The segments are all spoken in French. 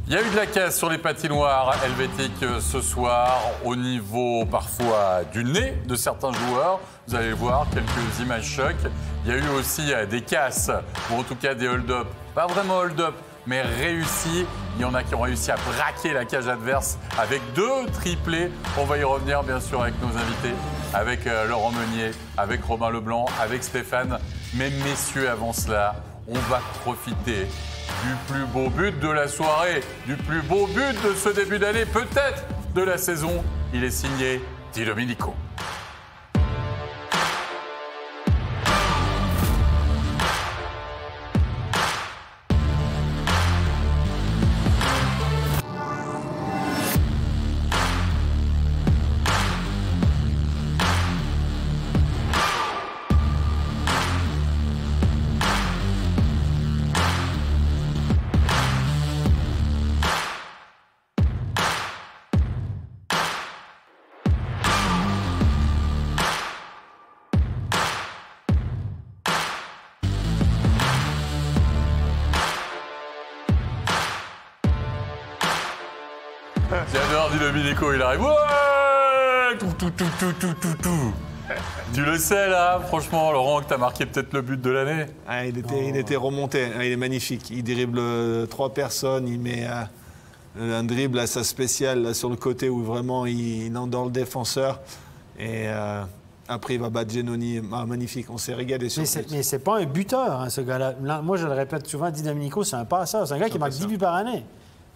Il y a eu de la casse sur les patinoires helvétiques ce soir, au niveau parfois du nez de certains joueurs. Vous allez voir quelques images chocs. Il y a eu aussi des casses, ou en tout cas des hold-up. Pas vraiment hold-up, mais réussis. Il y en a qui ont réussi à braquer la cage adverse avec 2 triplés. On va y revenir bien sûr avec nos invités, avec Laurent Meunier, avec Robin Leblanc, avec Stéphane. Mais messieurs, avant cela, on va profiter du plus beau but de la soirée, du plus beau but de ce début d'année, peut-être de la saison. Il est signé Di Domenico. J'adore Di Domenico, il arrive. Ouais, tout. Tu le sais là, franchement, Laurent, que tu as marqué peut-être le but de l'année. Ah, il était remonté, il est magnifique. Il dribble 3 personnes, il met un dribble à sa spéciale là, sur le côté où vraiment il endort le défenseur. Et après, il va battre Giannoni. Ah, magnifique, on s'est régalé sur le Mais c'est pas un buteur, hein, ce gars-là. Moi, je le répète souvent, Di Domenico, c'est un passeur. C'est un gars qui marque 10 buts par année.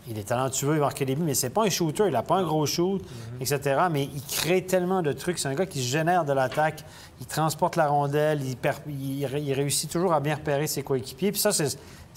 Il est talentueux, il marque des buts, mais c'est pas un shooter. Il n'a pas un gros shoot, etc. Mais il crée tellement de trucs. C'est un gars qui se génère de l'attaque. Il transporte la rondelle. Il réussit toujours à bien repérer ses coéquipiers. Puis ça,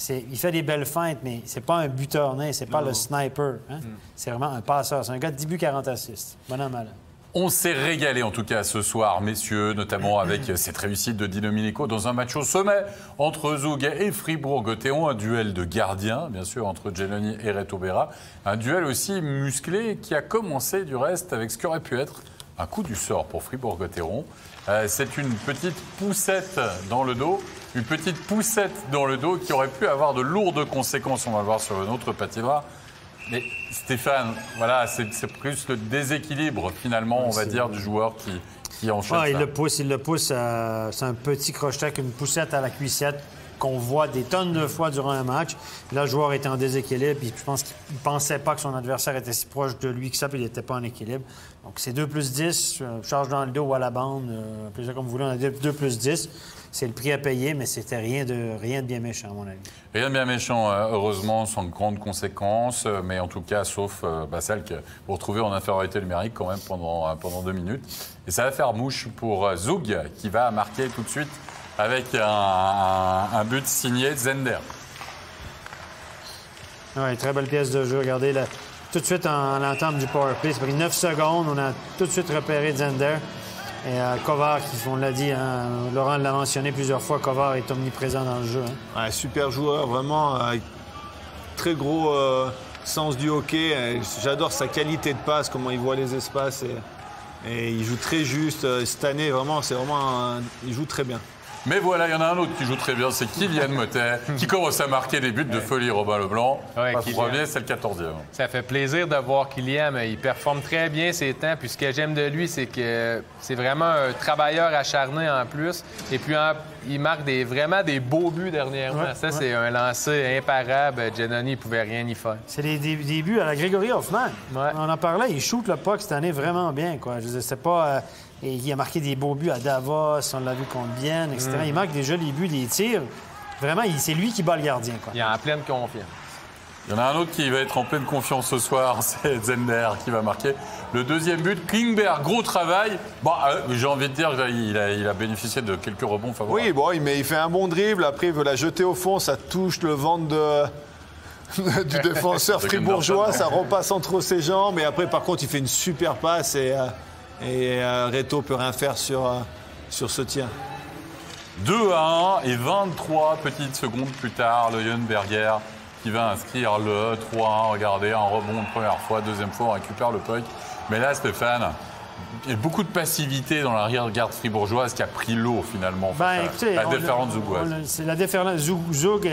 il fait des belles feintes, mais c'est pas un buteur né. C'est pas le sniper. Hein? C'est vraiment un passeur. C'est un gars de 10 buts, 40 assists. Bonhomme malin. On s'est régalé en tout cas ce soir, messieurs, notamment avec cette réussite de Di Domenico dans un match au sommet entre Zug et Fribourg-Gotteron, un duel de gardiens, bien sûr, entre Giannoni et Reto Berra. Un duel aussi musclé qui a commencé du reste avec ce qui aurait pu être un coup du sort pour Fribourg-Gotteron. C'est une petite poussette dans le dos, qui aurait pu avoir de lourdes conséquences, on va le voir sur une autre patinoire. Mais Stéphane, voilà, c'est plus le déséquilibre finalement, on va dire, du joueur qui enchaîne. Il le pousse, c'est un petit crochet avec une poussette à la cuissette qu'on voit des tonnes de fois durant un match. Là, le joueur était en déséquilibre, puis je pense qu'il ne pensait pas que son adversaire était si proche de lui que ça, puis il n'était pas en équilibre. Donc c'est 2+10, charge dans le dos ou à la bande, appelez ça comme vous voulez, on a 2+10. C'est le prix à payer, mais c'était rien de bien méchant, à mon avis. Rien de bien méchant, heureusement, sans grandes conséquences, mais en tout cas, sauf celle que vous retrouvez en infériorité numérique quand même pendant 2 minutes. Et ça va faire mouche pour Zug, qui va marquer tout de suite avec un but signé Zender. Oui, très belle pièce de jeu. Regardez, là, tout de suite en l'entame du powerplay, ça a pris 9 secondes, on a tout de suite repéré Zender. Et Kovar, on l'a dit, hein, Laurent l'a mentionné plusieurs fois, Kovar est omniprésent dans le jeu. Hein. Ouais, super joueur, vraiment, très gros sens du hockey. J'adore sa qualité de passe, comment il voit les espaces. Et il joue très juste. Cette année, vraiment, il joue très bien. Mais voilà, il y en a un autre qui joue très bien, c'est Kylian Motet, qui commence à marquer des buts de folie, Robin Leblanc. Ouais, le premier, c'est le 14e. Ça fait plaisir de voir Kylian. Il performe très bien ses temps. Puis ce que j'aime de lui, c'est que c'est vraiment un travailleur acharné en plus. Et puis, il marque vraiment des beaux buts dernièrement. C'est un lancer imparable. Giannoni ne pouvait rien y faire. C'est des buts à la Grégory Hoffman. Ouais. On en parlait, il shoot le puck cette année vraiment bien. Quoi. Je veux dire, c'est pas... Et il a marqué des beaux buts à Davos, on l'a vu contre Bienne, etc. Il marque déjà les buts, des tirs. Vraiment, c'est lui qui bat le gardien. Quoi. Il est en pleine confiance. Il y en a un autre qui va être en pleine confiance ce soir, c'est Zender qui va marquer le 2e but. Klingberg, gros travail. J'ai envie de dire qu'il a bénéficié de quelques rebonds favorables. Oui, il fait un bon dribble. Après, il veut la jeter au fond. Ça touche le ventre du défenseur fribourgeois. Ça repasse entre ses jambes. Et après, par contre, il fait une super passe. Et Reto peut rien faire sur ce tir. 2-1 et 23 petites secondes plus tard, le Leuenberger qui va inscrire le 3-1. Regardez, un rebond de première fois, deuxième fois, on récupère le puck. Mais là, Stéphane, Il y a beaucoup de passivité dans l'arrière-garde fribourgeoise qui a pris l'eau finalement. Écoutez, la déferlante zougoise. C'est la déferlante. Zoug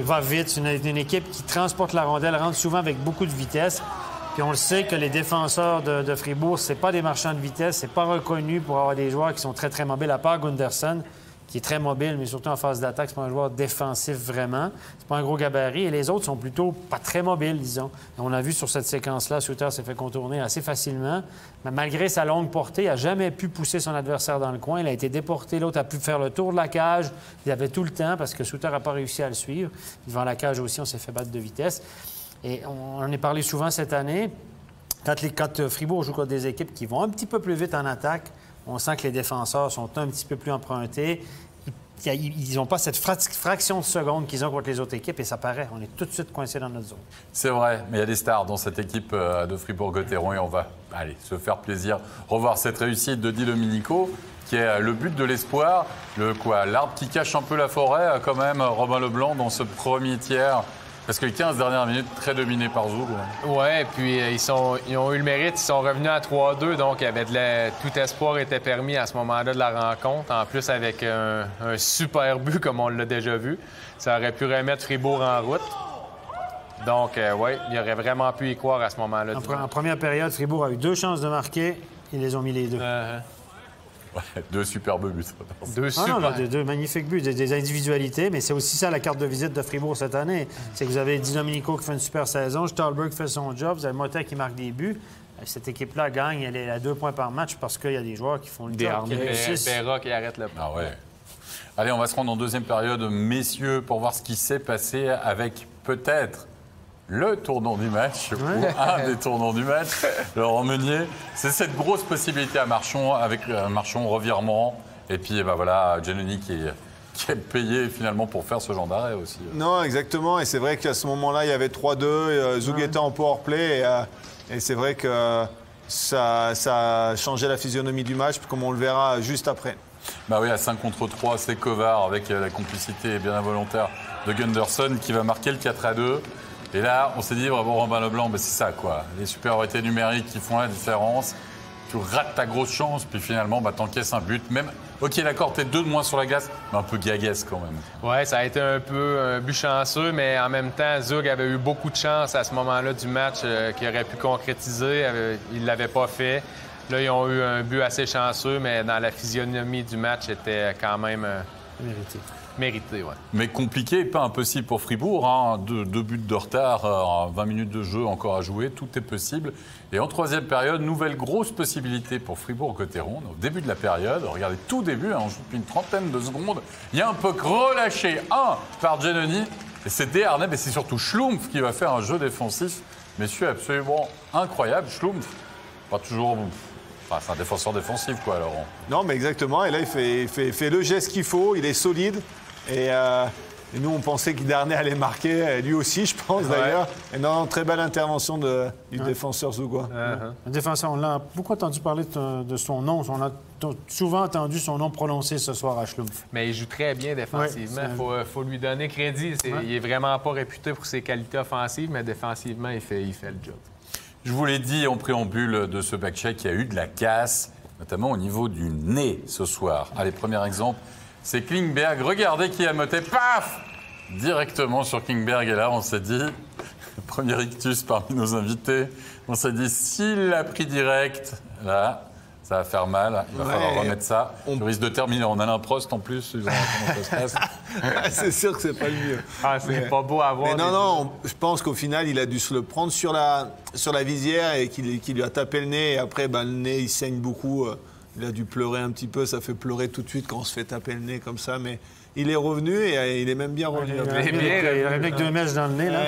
va vite. C'est une équipe qui transporte la rondelle, rentre souvent avec beaucoup de vitesse. Puis on le sait que les défenseurs de Fribourg, c'est pas des marchands de vitesse. C'est pas reconnu pour avoir des joueurs qui sont très, très mobiles, à part Gunderson, qui est très mobile, mais surtout en phase d'attaque. C'est pas un joueur défensif vraiment. C'est pas un gros gabarit. Et les autres sont plutôt pas très mobiles, disons. Et on a vu sur cette séquence-là, Suter s'est fait contourner assez facilement. Mais malgré sa longue portée, il n'a jamais pu pousser son adversaire dans le coin. Il a été déporté. L'autre a pu faire le tour de la cage. Il avait tout le temps parce que Suter n'a pas réussi à le suivre. Devant la cage aussi, on s'est fait battre de vitesse. Et on en est parlé souvent cette année. Quand Fribourg joue contre des équipes qui vont un petit peu plus vite en attaque, on sent que les défenseurs sont un petit peu plus empruntés. Ils n'ont pas cette fraction de seconde qu'ils ont contre les autres équipes et ça paraît. On est tout de suite coincés dans notre zone. C'est vrai, mais il y a des stars dans cette équipe de Fribourg-Gotteron et on va se faire plaisir, revoir cette réussite de Di Domenico qui est le but de l'espoir. L'arbre qui cache un peu la forêt quand même, Robin Leblanc, dans ce premier tiers. Parce que les 15 dernières minutes, très dominées par Zoug. Ouais, puis ils ont eu le mérite, ils sont revenus à 3-2, donc tout espoir était permis à ce moment-là de la rencontre. En plus, avec un super but, comme on l'a déjà vu, ça aurait pu remettre Fribourg en route. Donc, oui, il aurait vraiment pu y croire à ce moment-là. En première période, Fribourg a eu 2 chances de marquer. Ils les ont mis les 2. Ouais, 2 superbes buts. Deux magnifiques buts, des individualités, mais c'est aussi ça la carte de visite de Fribourg cette année. C'est que vous avez Di Domenico qui fait une super saison, Stahlberg fait son job, vous avez Motet qui marque des buts. Cette équipe-là gagne, elle est à 2 points par match parce qu'il y a des joueurs qui font le job. Perra qui arrête le pas. Ah ouais. Allez, on va se rendre en deuxième période, messieurs, pour voir ce qui s'est passé avec peut-être le tournant du match, ou un des tournants du match, Laurent Meunier. C'est cette grosse possibilité à Marchand, avec Marchand revirement, et puis Giannoni qui est payé finalement pour faire ce genre d'arrêt aussi. Non, exactement, et c'est vrai qu'à ce moment-là, il y avait 3-2, Zoug était en powerplay, et c'est vrai que ça a changé la physionomie du match, comme on le verra juste après. Oui, à 5 contre 3, c'est Kovar avec la complicité bien involontaire de Gunderson qui va marquer le 4-2. Et là, on s'est dit, Robin Leblanc, c'est ça, quoi. Les supériorités numériques qui font la différence. Tu rates ta grosse chance, puis finalement, t'encaisses un but. Même, OK, d'accord, t'es 2 de moins sur la glace, mais un peu gaguesque quand même. Oui, ça a été un peu un but chanceux, mais en même temps, Zoug avait eu beaucoup de chance à ce moment-là du match qu'il aurait pu concrétiser. Il ne l'avait pas fait. Là, ils ont eu un but assez chanceux, mais dans la physionomie du match, c'était quand même mérité, ouais. Mais compliqué, pas impossible pour Fribourg. 2 buts de retard, 20 minutes de jeu encore à jouer, tout est possible. Et en troisième période, nouvelle grosse possibilité pour Fribourg-Gotteron. Au début de la période, regardez, tout début, on joue depuis une trentaine de secondes. Il y a un puck relâché, par Giannoni. Et c'est Desharnais, mais c'est surtout Schlumpf qui va faire un jeu défensif. Messieurs, absolument incroyable. Schlumpf, pas toujours... c'est un défenseur défensif, quoi, Laurent. Non, mais exactement. Et là, il fait le geste qu'il faut. Il est solide. Et nous, on pensait que Darnay allait marquer. Lui aussi, je pense, d'ailleurs. Et non, très belle intervention du défenseur zougois. Le défenseur, on l'a beaucoup entendu parler de son nom. On a souvent entendu son nom prononcé ce soir à Schlumpf. Mais il joue très bien défensivement. Il faut lui donner crédit. Il est vraiment pas réputé pour ses qualités offensives, mais défensivement, il fait le job. Je vous l'ai dit en préambule de ce back-check, qu'il y a eu de la casse, notamment au niveau du nez ce soir. Allez, premier exemple, c'est Klingberg. Regardez qui a moté, paf, directement sur Klingberg. Et là, on s'est dit, premier ictus parmi nos invités, on s'est dit, s'il l'a pris direct, là, ça va faire mal. Il va falloir remettre ça. On risque de terminer en Alain Prost en plus. Comment ça se passe. C'est sûr que c'est pas le mieux. C'est pas beau à voir. Mais non, je pense qu'au final, il a dû se le prendre sur la visière et qu'il lui a tapé le nez. Et après, le nez, il saigne beaucoup. Il a dû pleurer un petit peu. Ça fait pleurer tout de suite quand on se fait taper le nez comme ça. Mais il est revenu et il est même bien revenu. Il a mis que 2 mèches dans le nez, là.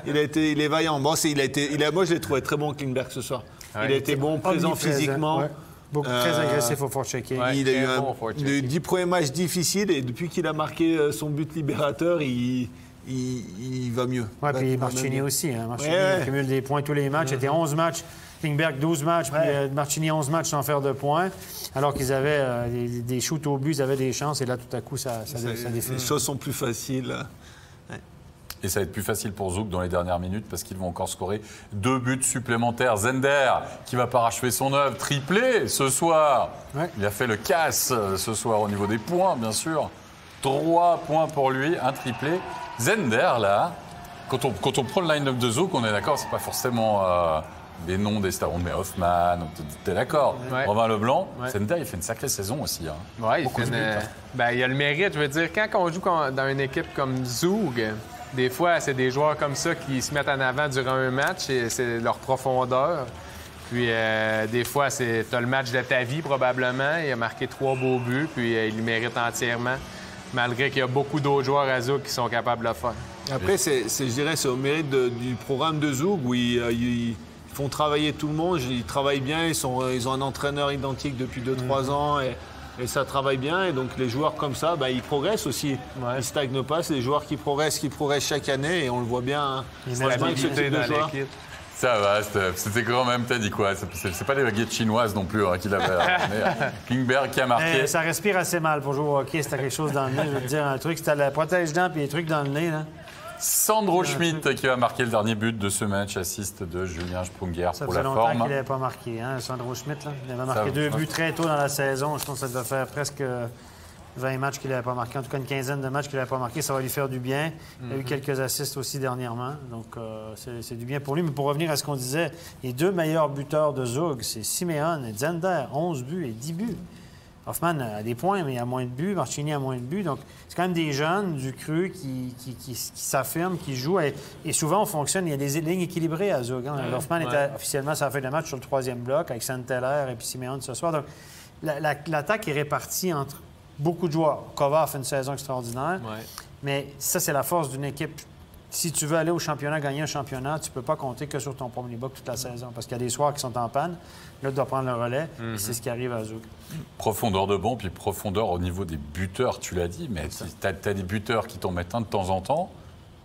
Il est vaillant. Moi, je l'ai trouvé très bon, Klingberg, ce soir. Il a été bon, présent physiquement. Très agressif au forechecker. Il a eu 10 premiers matchs difficiles et depuis qu'il a marqué son but libérateur, il va mieux. Oui, puis Marchini aussi. Marchini accumule des points tous les matchs. C'était 11 matchs. Klingberg, 12 matchs. Puis Marchini, 11 matchs sans faire de points. Alors qu'ils avaient des shoots au but, ils avaient des chances. Et là, tout à coup, ça défile. Les choses sont plus faciles. Et ça va être plus facile pour Zug dans les dernières minutes parce qu'ils vont encore scorer 2 buts supplémentaires. Zender qui va parachever son œuvre, triplé ce soir. Ouais. Il a fait le casse ce soir au niveau des points, bien sûr. 3 points pour lui, un triplé. Zender, là, quand on prend le line-up de Zug, on est d'accord, c'est pas forcément des noms des stars. On met Hoffman, t'es d'accord. Ouais. Robin Leblanc, ouais. Zender, il fait une sacrée saison aussi. Hein. Oui, il a le mérite. Je veux dire, quand on joue dans une équipe comme Zug, des fois, c'est des joueurs comme ça qui se mettent en avant durant un match et c'est leur profondeur. Puis, des fois, tu as le match de ta vie, probablement. Il a marqué 3 beaux buts, puis il le mérite entièrement, malgré qu'il y a beaucoup d'autres joueurs à Zug qui sont capables de le faire. Après, je dirais, c'est au mérite du programme de Zug où ils font travailler tout le monde. Ils travaillent bien, ils ont un entraîneur identique depuis 2-3 ans. Et ça travaille bien, et donc les joueurs comme ça, ils progressent aussi. Ouais. Ils ne stagnent pas, c'est des joueurs qui progressent chaque année, et on le voit bien. Hein. Il met la dignité dans l'équipe. Ça va, c'était quand même, t'as dit quoi? C'est pas les baguettes chinoises non plus hein, qu'il avait. Klingberg qui a marqué. Ça respire assez mal pour jouer au hockey, c'était quelque chose dans le nez. Je veux te dire, un truc, c'était la protège-dents puis des trucs dans le nez. Là. Sandro Schmidt qui a marqué le dernier but de ce match, assist de Julien Sprunger pour la forme. Ça fait longtemps qu'il n'avait pas marqué, hein, Sandro Schmidt. Là. Il avait marqué 2 buts très tôt dans la saison. Je pense que ça devait faire presque 20 matchs qu'il n'avait pas marqué. En tout cas, une quinzaine de matchs qu'il n'avait pas marqué. Ça va lui faire du bien. Il a eu quelques assists aussi dernièrement. Donc, c'est du bien pour lui. Mais pour revenir à ce qu'on disait, les 2 meilleurs buteurs de Zug, c'est Simeon et Zender. 11 buts et 10 buts. Hoffman a des points, mais il a moins de buts. Marchini a moins de buts. Donc, c'est quand même des jeunes du cru qui s'affirment, qui jouent. Et souvent, on fonctionne. Il y a des lignes équilibrées à Zug. Hein. Hoffman était officiellement sur la fin de match sur le 3e bloc avec Santeller et puis Simeon ce soir. Donc, l'attaque est répartie entre beaucoup de joueurs. Kovar fait une saison extraordinaire. Ouais. Mais ça, c'est la force d'une équipe. Si tu veux aller au championnat, gagner un championnat, tu ne peux pas compter que sur ton premier bloc toute la saison. Parce qu'il y a des soirs qui sont en panne. Là, tu dois prendre le relais. Et c'est ce qui arrive à Zug. Profondeur de banc, puis profondeur au niveau des buteurs, tu l'as dit. Mais tu as des buteurs qui t'en mettent un de temps en temps.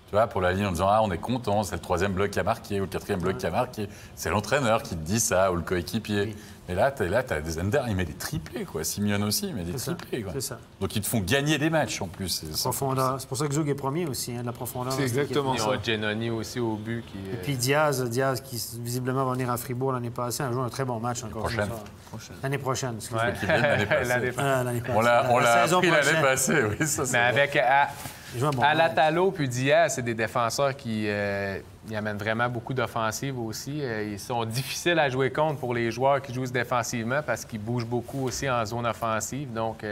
Tu vois, pour la ligne en disant « Ah, on est content, c'est le 3e bloc qui a marqué ou le 4e bloc qui a marqué. » C'est l'entraîneur qui te dit ça ou le coéquipier. Oui. Mais là, tu as des Zender, il met des triplés, quoi. Simeon aussi, il met des triplés, quoi. C'est ça. Donc, ils te font gagner des matchs, en plus. Profondeur. C'est pour ça que Zug est premier aussi, hein, de la profondeur. C'est exactement ça. Il y a Giannoni aussi au but. Et puis Diaz qui visiblement va venir à Fribourg l'année passée, a joué un très bon match encore. L'année prochaine. L'année prochaine. On l'a appris l'année passée, oui. Ça, mais avec Alatalo puis Diaz, c'est des défenseurs qui amènent vraiment beaucoup d'offensives aussi. Ils sont difficiles à jouer contre pour les joueurs qui jouent défensivement parce qu'ils bougent beaucoup aussi en zone offensive. Donc,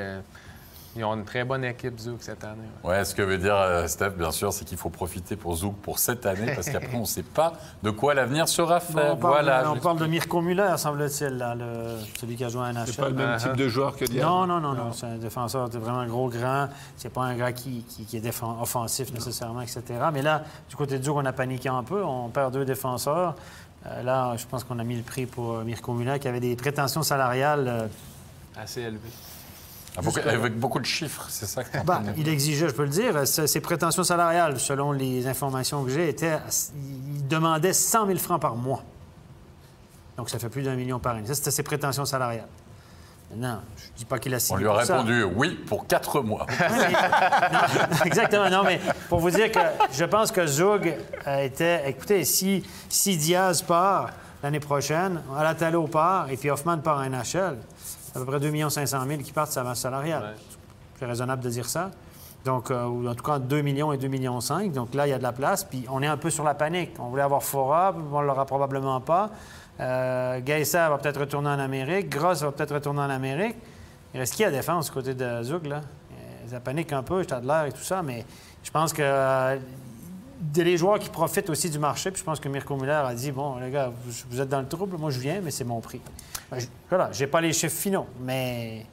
ils ont une très bonne équipe, Zug, cette année. Oui, ce que veut dire Steph, bien sûr, c'est qu'il faut profiter pour Zug pour cette année parce qu'après, on ne sait pas de quoi l'avenir sera fait. On parle de Mirko Müller, semble-t-il, là, celui qui a joué à NHL. C'est pas le même type de joueur que Diaz. Non. C'est un défenseur vraiment gros, grand. C'est pas un gars qui est offensif nécessairement, etc. Mais là, du côté de Zug, on a paniqué un peu. On perd 2 défenseurs. Là, je pense qu'on a mis le prix pour Mirko Müller, qui avait des prétentions salariales assez élevées. Avec beaucoup de chiffres, c'est ça que il exigeait, je peux le dire, ses prétentions salariales, selon les informations que j'ai, il demandait 100 000 francs par mois. Donc, ça fait plus d'1 million par année. Ça, c'était ses prétentions salariales. Non, je ne dis pas qu'il a signé. On lui a répondu oui pour 4 mois. Non, exactement. Non, mais pour vous dire que je pense que Zug était... Écoutez, si Diaz part l'année prochaine, Alatalo part et puis Hoffman part à NHL, à peu près 2 500 000 qui partent de sa masse salariale. Ouais. C'est raisonnable de dire ça. Donc, ou en tout cas, 2 millions et 2,5 millions. Donc là, il y a de la place. Puis on est un peu sur la panique. On voulait avoir Fora, on ne l'aura probablement pas. Geisser va peut-être retourner en Amérique. Gross va peut-être retourner en Amérique. Il reste qui à défense du côté de Zug, là? Ça panique un peu, Stadler et tout ça, mais je pense que les joueurs qui profitent aussi du marché, puis je pense que Mirko Müller a dit, bon, les gars, vous êtes dans le trouble, moi je viens, mais c'est mon prix. Voilà, j'ai pas les chiffres finaux, mais...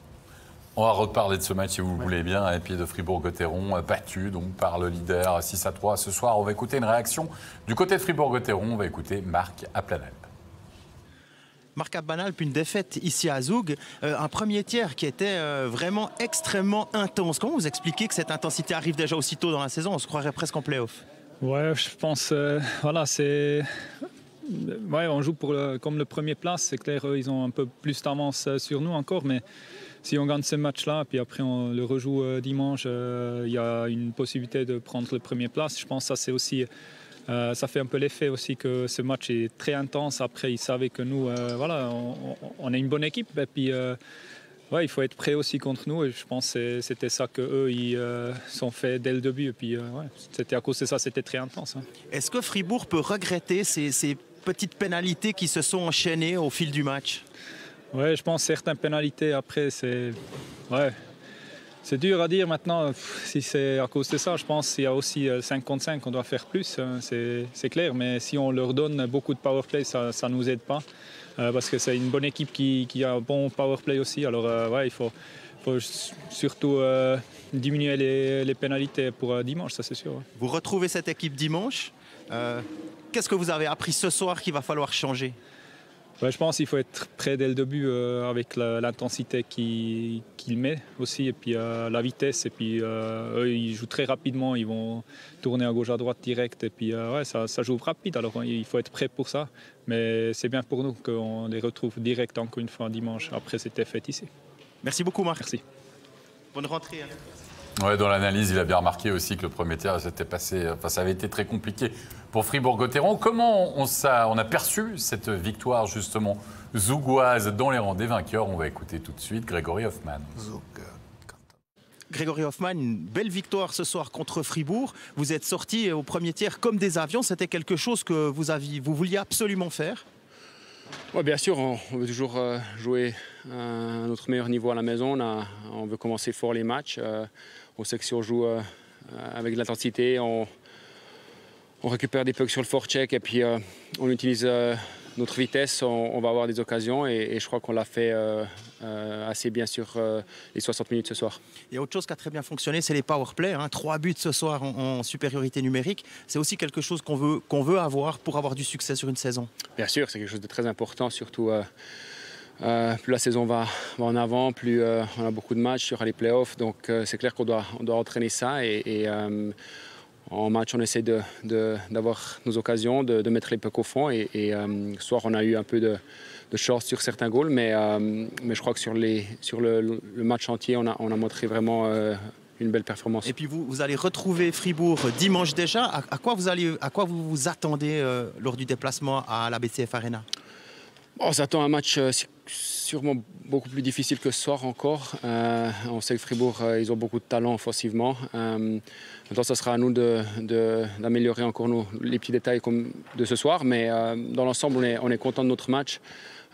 On va reparler de ce match, si vous le voulez bien, à pied de Fribourg-Gotteron, battu donc, par le leader 6-3 ce soir. On va écouter une réaction du côté de Fribourg-Gotteron. On va écouter Marc Aplanalp. Marc Aplanalp, une défaite ici à Zug, un premier tiers qui était vraiment extrêmement intense. Comment vous expliquez que cette intensité arrive déjà aussitôt dans la saison? On se croirait presque en play-off. Ouais, je pense, c'est... Ouais, on joue comme le premier place. C'est clair, ils ont un peu plus d'avance sur nous encore, mais si on gagne ce match-là, puis après on le rejoue dimanche, il y a une possibilité de prendre la première place. Je pense que ça, c'est aussi, ça fait un peu l'effet aussi que ce match est très intense. Après, ils savaient que nous, voilà, on est une bonne équipe. Et puis, ouais, il faut être prêt aussi contre nous. Et je pense que c'était ça qu'eux, ils sont fait dès le début. Et puis, ouais, c'était à cause de ça, c'était très intense. Hein. Est-ce que Fribourg peut regretter ces petites pénalités qui se sont enchaînées au fil du match? Ouais, je pense que certaines pénalités, après, c'est... Ouais. C'est dur à dire maintenant si c'est à cause de ça. Je pense qu'il y a aussi 5 contre 5, on doit faire plus, c'est clair. Mais si on leur donne beaucoup de power play, ça ne nous aide pas. Parce que c'est une bonne équipe qui a un bon power play aussi. Alors ouais, il faut surtout diminuer les pénalités pour dimanche, ça c'est sûr. Ouais. Vous retrouvez cette équipe dimanche. Qu'est-ce que vous avez appris ce soir qu'il va falloir changer? Ouais, je pense qu'il faut être prêt dès le début avec l'intensité qu'il met aussi, et puis la vitesse. Et puis eux, ils jouent très rapidement, ils vont tourner à gauche à droite direct. Et puis ouais, ça joue rapide, alors il faut être prêt pour ça. Mais c'est bien pour nous qu'on les retrouve direct encore une fois dimanche après cette défaite ici. Merci beaucoup, Marc. Merci. Bonne rentrée. Ouais, dans l'analyse, il a bien remarqué aussi que le premier tiers s'était passé, enfin, ça avait été très compliqué pour Fribourg-Gotteron. Comment on a perçu cette victoire justement zougoise dans les rangs des vainqueurs? On va écouter tout de suite Grégory Hoffmann. Grégory Hoffmann, une belle victoire ce soir contre Fribourg. Vous êtes sortis au premier tiers comme des avions. C'était quelque chose que vous vouliez absolument faire? Ouais, bien sûr, on veut toujours jouer à notre meilleur niveau à la maison. On veut commencer fort les matchs. On sait que si on joue avec de l'intensité, on récupère des pucks sur le forecheck et puis on utilise notre vitesse, on va avoir des occasions et je crois qu'on l'a fait assez bien sur les 60 minutes ce soir. Il y a autre chose qui a très bien fonctionné, c'est les power play. 3 buts ce soir en supériorité numérique. C'est aussi quelque chose qu'on veut avoir pour avoir du succès sur une saison. Bien sûr, c'est quelque chose de très important, surtout plus la saison va en avant, plus on a beaucoup de matchs, il y aura les playoffs. Donc c'est clair qu'on doit entraîner ça et en match, on essaie d'avoir nos occasions, de mettre les pucks au fond. Et ce soir, on a eu un peu de chance sur certains goals, mais je crois que sur le match entier, on a montré vraiment une belle performance. Et puis vous allez retrouver Fribourg dimanche déjà. À quoi vous vous attendez lors du déplacement à la BCF Arena? On s'attend à un match sûrement beaucoup plus difficile que ce soir encore. On sait que Fribourg, ils ont beaucoup de talent offensivement. Maintenant, ce sera à nous d'améliorer encore les petits détails comme de ce soir. Mais dans l'ensemble, on est content de notre match.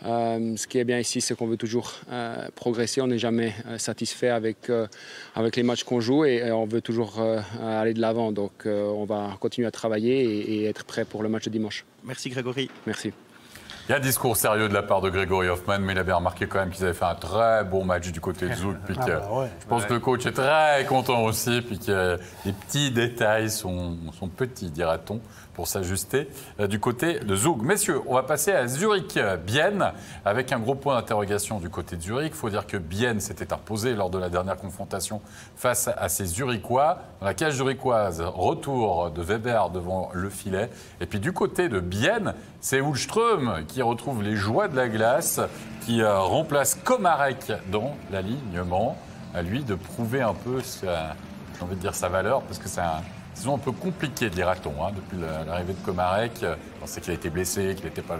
Ce qui est bien ici, c'est qu'on veut toujours progresser. On n'est jamais satisfait avec les matchs qu'on joue et on veut toujours aller de l'avant. Donc, on va continuer à travailler et être prêt pour le match de dimanche. Merci Grégory. Merci. Il y a un discours sérieux de la part de Grégory Hoffmann, mais il a bien remarqué quand même qu'ils avaient fait un très bon match du côté de Zoug. Puis je pense que le coach est très content aussi, puis que les petits détails sont petits, dira-t-on, pour s'ajuster du côté de Zoug. Messieurs, on va passer à Zurich-Bienne, avec un gros point d'interrogation du côté de Zurich. Il faut dire que Bienne s'était imposé lors de la dernière confrontation face à ces Zurichois. Dans la cage zurichoise, retour de Weber devant le filet. Et puis du côté de Bienne, c'est Hultström qui retrouve les joies de la glace, qui remplace Komarek dans l'alignement. À lui de prouver un peu, j'ai envie de dire, sa valeur, parce que c'est un peu compliqué, dira-t-on, depuis l'arrivée de Komarek. On sait qu'il a été blessé, qu'il n'était pas...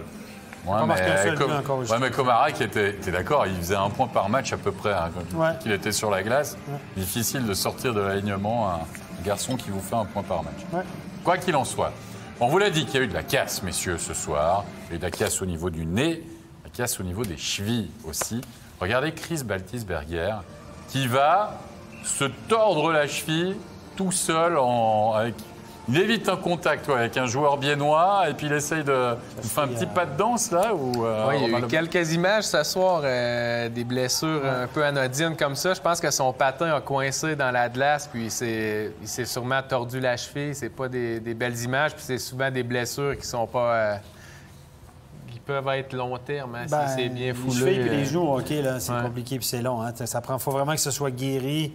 mais Komarek était d'accord, il faisait 1 point par match à peu près, quand il était sur la glace. Ouais. Difficile de sortir de l'alignement un garçon qui vous fait 1 point par match. Ouais. Quoi qu'il en soit, on vous l'a dit qu'il y a eu de la casse, messieurs, ce soir. Il y a eu de la casse au niveau du nez, la casse au niveau des chevilles aussi. Regardez Chris Baltisberger qui va se tordre la cheville tout seul il évite un contact avec un joueur biennois et puis il essaye de faire un petit pas de danse là. Il y a eu quelques images ce soir, des blessures un peu anodines comme ça. Je pense que son patin a coincé dans la glace puis il s'est sûrement tordu la cheville. C'est pas des belles images puis c'est souvent des blessures qui sont pas... qui peuvent être long terme, si c'est bien foulé. Les chevilles et les genoux, OK, là, c'est compliqué puis c'est long. Il faut vraiment que ce soit guéri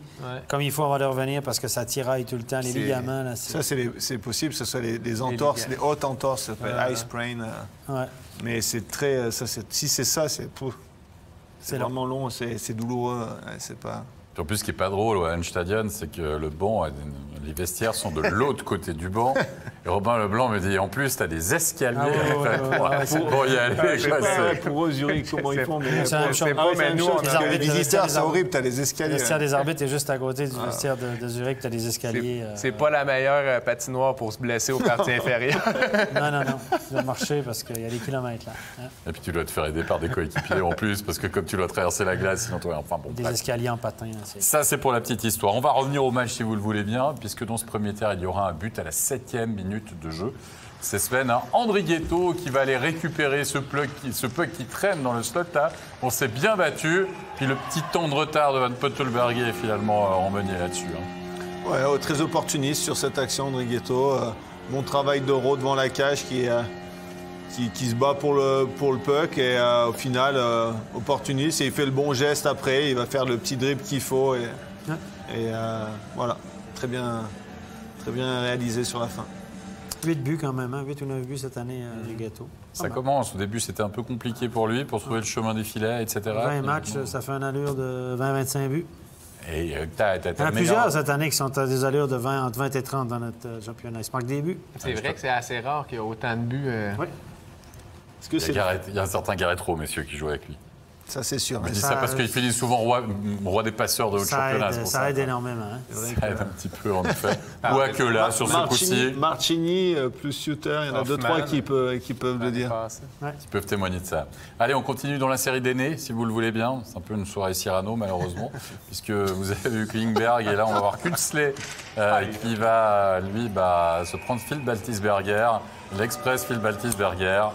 comme il faut avant de revenir parce que ça tiraille tout le temps, les ligaments. Là, ça, c'est possible que ce soit des entorses, des hautes entorses, ça s'appelle eye sprain. Mais c'est très... si c'est ça, c'est... C'est vraiment long, c'est douloureux. C'est pas... Puis en plus, ce qui n'est pas drôle au Stadion, c'est que le banc, les vestiaires sont de l'autre côté du banc. Et Robin Leblanc me dit, en plus, tu as des escaliers pour y aller. Pour eux, Zurich, comment ils font? C'est un C'est pas, mais nous, on a... Les visiteurs, c'est horrible, tu as les Le escaliers. vestiaire des arbitres est juste à côté du vestiaire de Zurich, tu as des escaliers. C'est pas la meilleure patinoire pour se blesser au quartier inférieur. Non. Tu dois marcher parce qu'il y a des kilomètres là. Hein? Et puis tu dois te faire aider par des coéquipiers en plus, parce que comme tu dois traverser la glace, sinon toi, enfin bon. Des bref. escaliers en patin. Là, Ça, c'est pour la petite histoire. On va revenir au match si vous le voulez bien, puisque dans ce premier tiers, il y aura un but à la 7e minute de jeu. C'est Sven Andrighetto qui va aller récupérer ce puck qui traîne dans le slot là. On s'est bien battu. Puis le petit temps de retard de Van Pottelberger est finalement emmené là-dessus. Hein. Ouais, très opportuniste sur cette action, Andrighetto. Bon travail d'Euro devant la cage qui se bat pour le puck et au final, opportuniste. Et il fait le bon geste après. Il va faire le petit dribble qu'il faut. Et voilà, très bien réalisé sur la fin. 8 buts quand même, hein? 8 ou 9 buts cette année, Andrighetto. Ça commence. Au début, c'était un peu compliqué pour lui, pour trouver le chemin des filets, etc. 20 matchs, ça fait une allure de 20-25 buts. Et Il y en a plusieurs cette année qui sont à des allures de 20, entre 20 et 30 dans notre championnat. Ils se marquent des buts. C'est vrai que c'est assez rare qu'il y ait autant de buts. Oui. Est-ce que Il y a un certain Gareth Rowe, messieurs, qui joue avec lui. Ça, c'est sûr. Je dis ça parce qu'il finit souvent roi des passeurs de haut championnat. Ça aide énormément. Hein? Ça aide un petit peu, en effet. Quoique là, sur ce coup-ci, Marchini plus Suter, il y en a 2-3 qui peuvent le dire. ils peuvent témoigner de ça. Allez, on continue dans la série d'aînés, si vous le voulez bien. C'est un peu une soirée Cyrano, malheureusement, puisque vous avez vu Klingberg, et là, on va voir Künzle qui va, lui, se prendre Phil Baltisberger, l'Express Phil Baltisberger.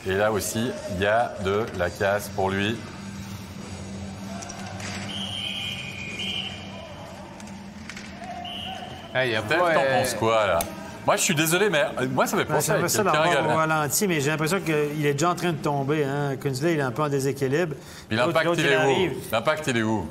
Et là aussi, il y a de la casse pour lui. T'en penses quoi, là? Moi, je suis désolé, mais moi, ça fait penser à ça l'avoir quelqu'un... au ralenti, mais j'ai l'impression qu'il est déjà en train de tomber. Hein? Künzle, il est un peu en déséquilibre. Puis l'impact, il est où? L'impact, il est où?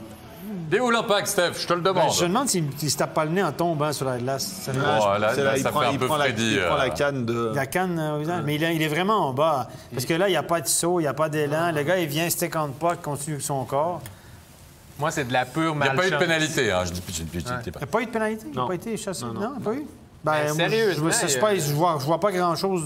Il est où l'impact, Steph? Je te le demande. Je me demande s'il ne se tape pas le nez en tombant sur la glace. Là, ça fait un peu Freddy. Il prend la canne de... La canne, mais il est vraiment en bas. Parce que là, il n'y a pas de saut, il n'y a pas d'élan. Le gars, il vient stick on pas, continue avec son corps. Moi, c'est de la pure Il n'y a malchance. pas eu de pénalité, hein. Je dis pas. Il n'y a pas eu de pénalité? Il n'a pas été chassé? Non, il n'a pas eu? Ben, sérieusement, je vois pas grand-chose.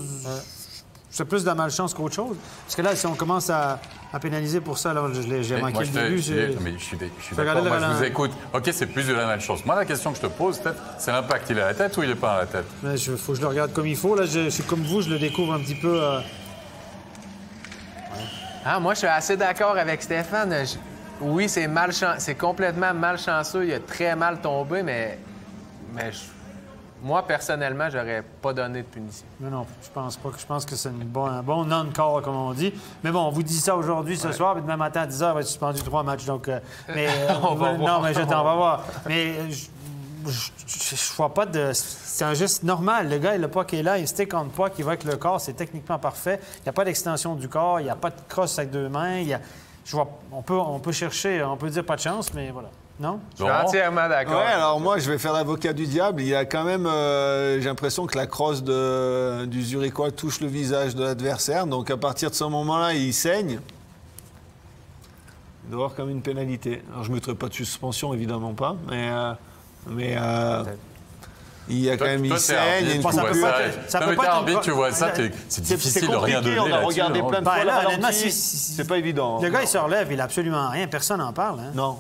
C'est plus de la malchance qu'autre chose. Parce que là, si on commence à pénaliser pour ça, alors j'ai manqué le début. Mais je suis d'accord, moi je vous écoute. OK, c'est plus de la malchance. Moi, la question que je te pose, c'est l'impact. Il est à la tête ou il n'est pas à la tête? Il faut que je le regarde comme il faut. Là, je suis comme vous, je le découvre un petit peu. Moi, je suis assez d'accord avec Stéphane. Oui, c'est complètement malchanceux. Il a très mal tombé, mais moi, personnellement, j'aurais pas donné de punition. Non, je pense pas. Je pense que c'est un bon non-call, comme on dit. Mais bon, on vous dit ça aujourd'hui, ce soir, puis demain matin à 10h, il va être suspendu 3 matchs. Donc, mais on va voir. Mais je vois pas de... C'est un geste normal. Le gars, il a pas qui est là, il stick on pas, qui va avec le corps, c'est techniquement parfait. Il n'y a pas d'extension du corps, il n'y a pas de crosse avec 2 mains. On peut chercher, on peut dire pas de chance, mais voilà. Non? Je suis entièrement d'accord. Ouais, alors moi, je vais faire l'avocat du diable. Il y a quand même, j'ai l'impression que la crosse du Zurichois touche le visage de l'adversaire. Donc, à partir de ce moment-là, il saigne. Il doit y avoir quand même une pénalité. Alors, je ne mettrai pas de suspension, évidemment pas. Mais il y a quand même, il saigne. Tu vois ça, c'est difficile de rien donner. On a regardé plein de fois là, c'est pas évident. Le gars, il se relève, il n'a absolument rien. Personne n'en parle. Hein?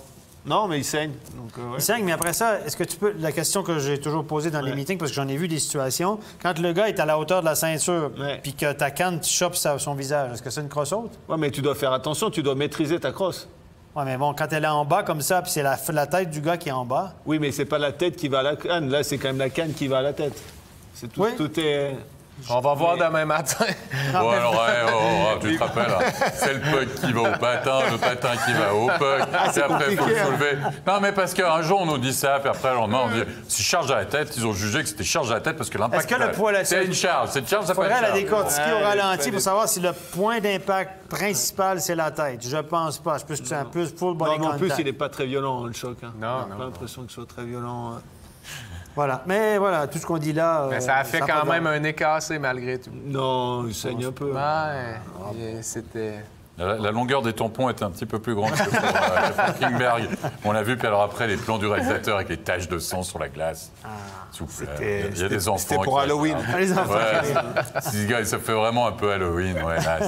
Non, mais il saigne. Donc, Il saigne, mais après ça, est-ce que tu peux... La question que j'ai toujours posée dans les meetings, parce que j'en ai vu des situations, quand le gars est à la hauteur de la ceinture, puis que ta canne, tu chopes son visage, est-ce que c'est une crosse haute? Oui, mais tu dois faire attention, tu dois maîtriser ta crosse. Oui, mais bon, quand elle est en bas comme ça, puis c'est la tête du gars qui est en bas... Oui, mais c'est pas la tête qui va à la canne. Là, c'est quand même la canne qui va à la tête. C'est tout, tout est... On va voir demain matin. Tu te rappelles, c'est le puck qui va au patin qui va au puck, et après il faut le soulever. Non, mais parce qu'un jour on nous dit ça, puis après le lendemain on dit c'est charge à la tête. Ils ont jugé que c'était charge à la tête parce que l'impact. Est-ce que le poids c'est une charge, ça peut être. Il faudrait la décortiquer au ralenti pour savoir si le point d'impact principal c'est la tête. Je pense pas. Je pense que c'est un plus full body contact. En plus, il n'est pas très violent le choc. Hein. Non. J'ai pas l'impression que ce soit très violent. Voilà. Mais voilà, tout ce qu'on dit là... Mais ça a fait quand même un nez cassé malgré tout. Non, il saigne un peu. Ouais, c'était... La longueur des tampons est un petit peu plus grande que pour Kingberg. On l'a vu, puis alors après, les plans du réalisateur avec les taches de sang sur la glace. S'il vous plaît. Il y a des enfants. C'était pour Halloween. Les enfants. Ouais, ça fait vraiment un peu Halloween. Ouais, là,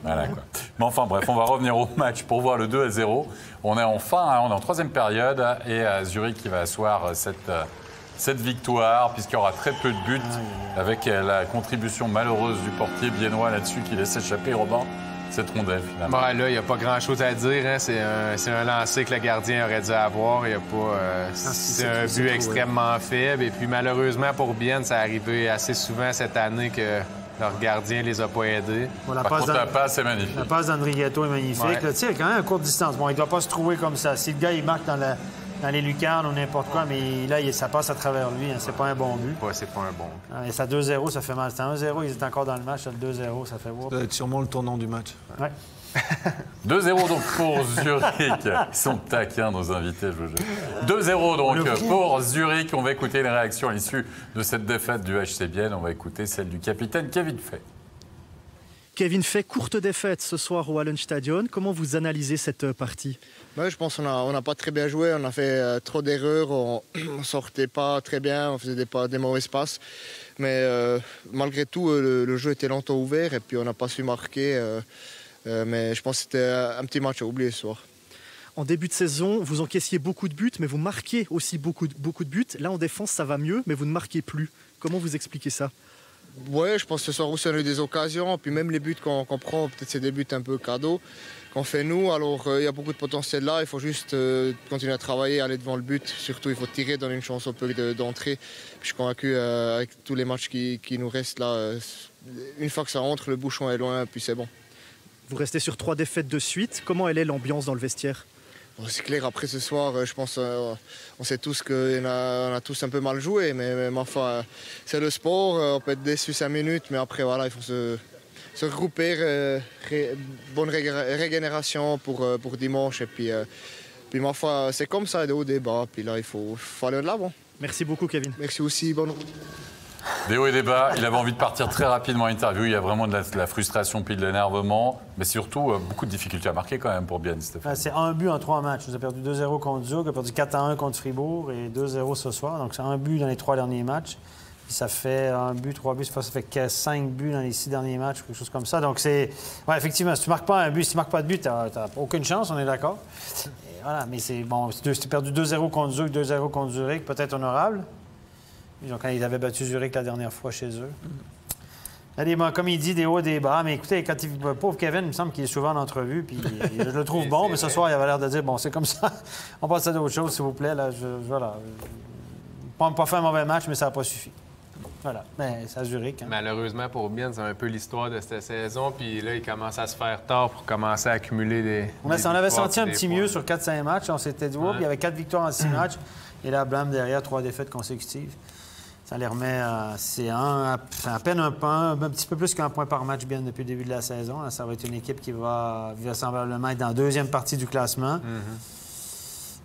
voilà, quoi. Mais enfin, bref, on va revenir au match pour voir le 2-0. On est enfin, on est en troisième période et Zurich qui va asseoir cette victoire, puisqu'il y aura très peu de buts, avec la contribution malheureuse du portier biennois là-dessus qui laisse échapper Robin cette rondelle, finalement. Bon, là, il n'y a pas grand-chose à dire. Hein. C'est un lancer que le gardien aurait dû avoir. Il y a pas, c'est un but extrêmement faible. Et puis, malheureusement, pour Bienne, ça est arrivé assez souvent cette année que leur gardien les a pas aidés. Bon, Par contre, la passe est magnifique. La passe d'André Ghetto est magnifique. Ouais. Là, tu sais, quand même à courte distance. Bon, il ne doit pas se trouver comme ça. Si le gars, il marque dans les lucarnes ou n'importe quoi, mais là, ça passe à travers lui. Hein. C'est pas un bon but. Ouais, c'est pas un bon but. Et ça 2-0, ça fait mal. C'était 1-0, ils étaient encore dans le match. Le 2-0, ça fait wow. Ça va être sûrement le tournant du match. Ouais. 2-0 donc pour Zurich. Ils sont taquins, nos invités, je vous jure. 2-0 donc pour Zurich. On va écouter les réactions à l'issue de cette défaite du HC Bienne. On va écouter celle du capitaine Kevin Fay. Kevin Fay, courte défaite ce soir au Hallenstadion. Comment vous analysez cette partie? Je pense qu'on n'a pas très bien joué. On a fait trop d'erreurs. On ne sortait pas très bien. On faisait des mauvais passes. Mais malgré tout, le jeu était longtemps ouvert et puis on n'a pas su marquer. Mais je pense que c'était un petit match à oublier ce soir. En début de saison, vous encaissiez beaucoup de buts, mais vous marquiez aussi beaucoup de buts. Là, en défense, ça va mieux, mais vous ne marquez plus. Comment vous expliquez ça? Oui, je pense que ce soir aussi on a eu des occasions. Puis même les buts qu'on prend, peut-être c'est des buts un peu cadeaux qu'on fait nous. Alors il y a beaucoup de potentiel là. Il faut juste continuer à travailler, aller devant le but. Surtout, il faut tirer, donner une chance au peu d'entrée. Je suis convaincu avec tous les matchs qui nous restent là, une fois que ça rentre, le bouchon est loin, puis c'est bon. Vous restez sur 3 défaites de suite. Comment elle est l'ambiance dans le vestiaire? C'est clair, après ce soir, je pense on sait tous qu'on a tous un peu mal joué, mais enfin, c'est le sport, on peut être déçu 5 minutes, mais après, voilà, il faut se regrouper, bonne régénération pour dimanche, et puis ma foi, c'est comme ça, des hauts, des bas, puis là, il faut aller de l'avant. Merci beaucoup, Kevin. Merci aussi, bonne route. Des hauts et des bas, il avait envie de partir très rapidement en interview. Il y a vraiment de la frustration puis de l'énervement, mais surtout beaucoup de difficultés à marquer quand même pour Bienne, Stéphane. C'est un but en 3 matchs. Vous avez perdu 2-0 contre Zug, vous avez perdu 4-1 contre Fribourg et 2-0 ce soir. Donc c'est un but dans les 3 derniers matchs. Puis ça fait un but, 3 buts, ça fait 5 buts dans les 6 derniers matchs, quelque chose comme ça. Donc c'est. Ouais, effectivement, si tu ne marques pas un but, si tu ne marques pas de but, tu n'as aucune chance, on est d'accord. Et voilà, mais c'est bon. Si tu as perdu 2-0 contre Zug, 2-0 contre Zurich, peut-être honorable. Donc, quand ils avaient battu Zurich la dernière fois chez eux. Allez, bon, comme il dit, des hauts et des bas. Mais écoutez, pauvre Kevin, il me semble qu'il est souvent en entrevue. Puis je le trouve bon, mais ce soir, il avait l'air de dire bon, c'est comme ça. On passe à d'autres choses, s'il vous plaît. Là, voilà. Pas fait un mauvais match, mais ça n'a pas suffi. Voilà. Mais c'est à Zurich. Hein. Malheureusement, pour Bienne, c'est un peu l'histoire de cette saison. Puis là, il commence à se faire tard pour commencer à accumuler des. On avait senti un petit mieux sur 4-5 matchs. On s'était dit, il y avait 4 victoires en 6 matchs. Et là, blâme derrière, 3 défaites consécutives. Ça les remet c'est à peine un petit peu plus qu'un point par match bien depuis le début de la saison. Là, ça va être une équipe qui va vraisemblablement être dans la deuxième partie du classement.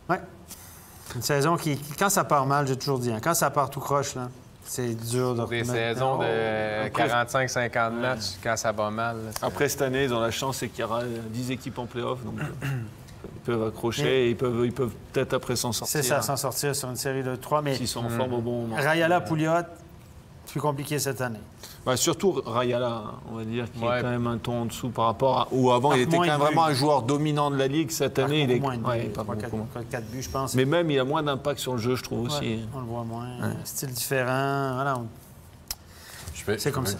Oui. Une saison qui, quand ça part mal, j'ai toujours dit, hein, quand ça part tout croche, là, c'est dur de remettre. Des saisons de 45-50 matchs quand ça va mal. Là, après cette année, ils ont la chance, c'est qu'il y aura 10 équipes en play-off. Donc, ils peuvent accrocher et ils peuvent peut-être après s'en sortir. C'est ça, s'en sortir sur une série de 3. Mais s'ils sont en forme au bon moment. Rayala, Pouliot, plus compliqué cette année. Surtout Rayala, on va dire, qui est quand même un ton en dessous par rapport à où avant, il était quand même vraiment un joueur dominant de la Ligue. Cette année, il est moins de 4 buts, je pense. Mais même, il a moins d'impact sur le jeu, je trouve aussi. On le voit moins. Style différent. Voilà. C'est comme ça.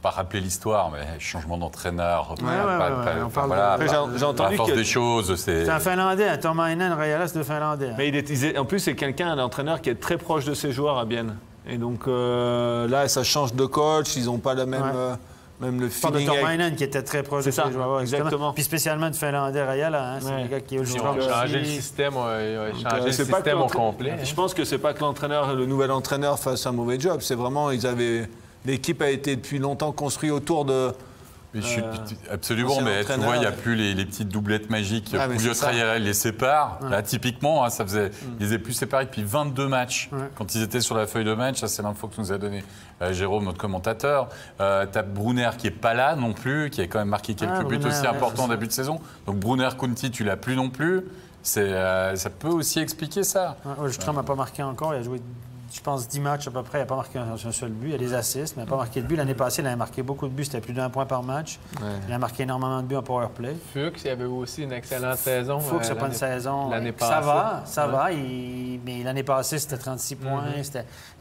Pas rappeler l'histoire, mais changement d'entraîneur. J'ai entendu la force des choses, c'est un Finlandais, Tomainen, Rayala, c'est 2 Finlandais. Mais en plus, c'est quelqu'un, un entraîneur qui est très proche de ses joueurs à Bienne. Et donc là, ça change de coach, ils n'ont pas la même, même le feeling. De Tomainen qui était très proche de ses joueurs. Exactement. Puis spécialement de Finlandais, Rayala, c'est le gars qui est au joueur. Ils ont changé le système, au complet. Je pense que c'est pas que le nouvel entraîneur fasse un mauvais job, c'est vraiment, l'équipe a été depuis longtemps construite autour Mais absolument, ancien mais tu entraîneur, vois, il n'y a plus les petites doublettes magiques. Ah, mais Julio c'est ça. Traoré les sépare. Là, typiquement, ça faisait, ils les avaient plus séparés depuis 22 matchs. Quand ils étaient sur la feuille de match, ça c'est l'info que nous a donné Jérôme, notre commentateur. T'as Brunner qui n'est pas là non plus, qui a quand même marqué quelques buts aussi importants en début de saison. Donc Brunner, Kunti, tu l'as plus non plus. Ça peut aussi expliquer ça. Strøm n'a pas marqué encore. Il a joué, je pense, 10 matchs à peu près. Il n'a pas marqué un seul but. Il y a des assists, mais il n'a pas marqué de but. L'année passée, il avait marqué beaucoup de buts. C'était plus d'1 point par match. Il a marqué énormément de buts en power play. Fuchs, il avait aussi une excellente saison. Fuchs n'a pas une saison. L'année passée. Ça va. Mais l'année passée, c'était 36 points.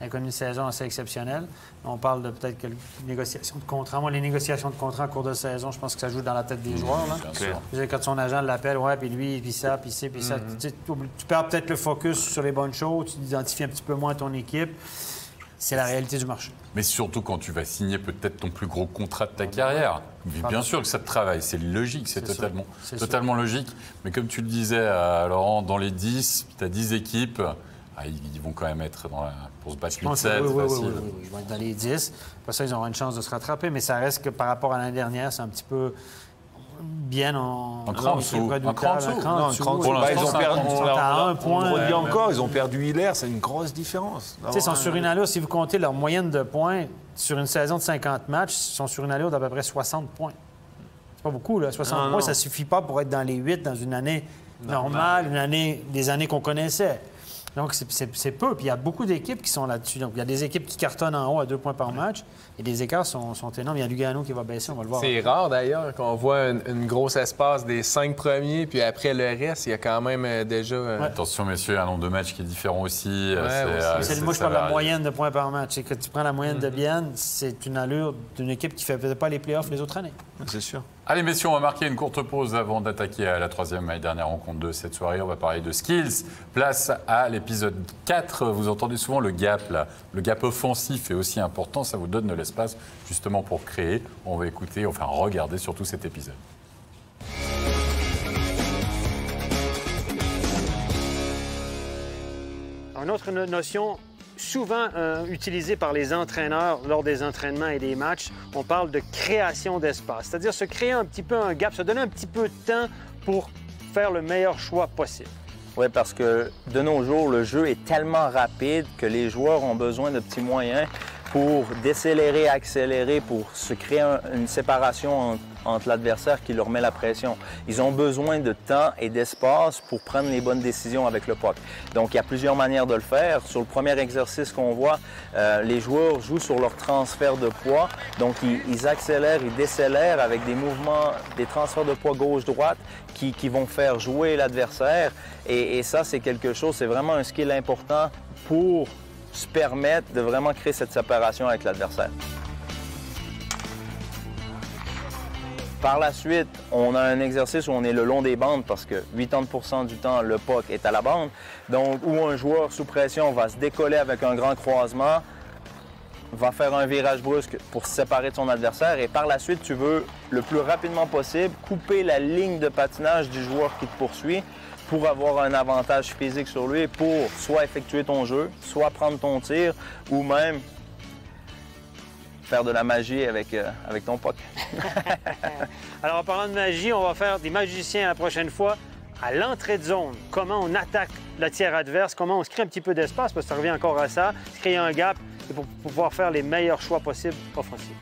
Il a connu une saison assez exceptionnelle. On parle de peut-être quelques négociations de contrat. Moi, les négociations de contrat en cours de saison, je pense que ça joue dans la tête des joueurs. Là. Bien sûr. Quand son agent l'appelle, puis lui, puis ça, puis ça. Tu perds peut-être le focus sur les bonnes choses. Tu identifies un petit peu moins ton équipe. C'est la réalité du marché. Mais surtout quand tu vas signer peut-être ton plus gros contrat de ta carrière. Bien sûr que ça te travaille, c'est logique, c'est totalement logique. Mais comme tu le disais, Laurent, dans les 10, tu as 10 équipes, ils vont quand même être pour se battre 8-7, facile. Oui, ils vont être dans les 10. Après ça, ils auront une chance de se rattraper. Mais ça reste que par rapport à l'année dernière, c'est un petit peu bien un cran en dessous. Ils ont perdu. Ils sont à 1 point. On dit encore, ils ont perdu Hilaire, c'est une grosse différence. Ils sont sur une allure, si vous comptez leur moyenne de points sur une saison de 50 matchs, ils sont sur une allure d'à peu près 60 points. C'est pas beaucoup, là. 60 points, ça suffit pas pour être dans les 8 dans une année normale, des années qu'on connaissait. Donc, c'est peu. Puis il y a beaucoup d'équipes qui sont là-dessus. Donc, il y a des équipes qui cartonnent en haut à 2 points par match. Et les écarts sont énormes. Il y a Lugano qui va baisser, on va le voir. C'est rare, d'ailleurs, qu'on voit une grosse espace des 5 premiers, puis après le reste, il y a quand même déjà... Attention, messieurs, il y a un nombre de matchs qui est différent aussi. Moi, je parle de la moyenne de points par match. Et que tu prends la moyenne de Bienne, c'est une allure d'une équipe qui ne fait peut-être pas les playoffs les autres années. C'est sûr. Allez, messieurs, on va marquer une courte pause avant d'attaquer à la troisième et dernière rencontre de cette soirée. On va parler de skills. Place à l'épisode 4. Vous entendez souvent le gap, là. Le gap offensif est aussi important. Ça vous donne de l'espace, justement, pour créer. On va écouter, enfin, regarder surtout cet épisode. Une autre notion souvent utilisée par les entraîneurs lors des entraînements et des matchs, on parle de création d'espace. C'est-à-dire se créer un petit peu un gap, se donner un petit peu de temps pour faire le meilleur choix possible. Oui, parce que de nos jours, le jeu est tellement rapide que les joueurs ont besoin de petits moyens pour décélérer, accélérer, pour se créer une séparation entre l'adversaire qui leur met la pression. Ils ont besoin de temps et d'espace pour prendre les bonnes décisions avec le puck. Donc, il y a plusieurs manières de le faire. Sur le premier exercice qu'on voit, les joueurs jouent sur leur transfert de poids. Donc, ils accélèrent, ils décélèrent avec des mouvements, des transferts de poids gauche-droite qui vont faire jouer l'adversaire. Et ça, c'est quelque chose, c'est vraiment un skill important pour se permettre de vraiment créer cette séparation avec l'adversaire. Par la suite, on a un exercice où on est le long des bandes parce que 80% du temps, le puck est à la bande. Donc, où un joueur sous pression va se décoller avec un grand croisement, va faire un virage brusque pour se séparer de son adversaire. Et par la suite, tu veux, le plus rapidement possible, couper la ligne de patinage du joueur qui te poursuit pour avoir un avantage physique sur lui, pour soit effectuer ton jeu, soit prendre ton tir, ou même faire de la magie avec ton puck. Alors, en parlant de magie, on va faire des magiciens la prochaine fois à l'entrée de zone. Comment on attaque la tiers adverse, comment on se crée un petit peu d'espace, parce que ça revient encore à ça, se créer un gap pour pouvoir faire les meilleurs choix possibles offensifs.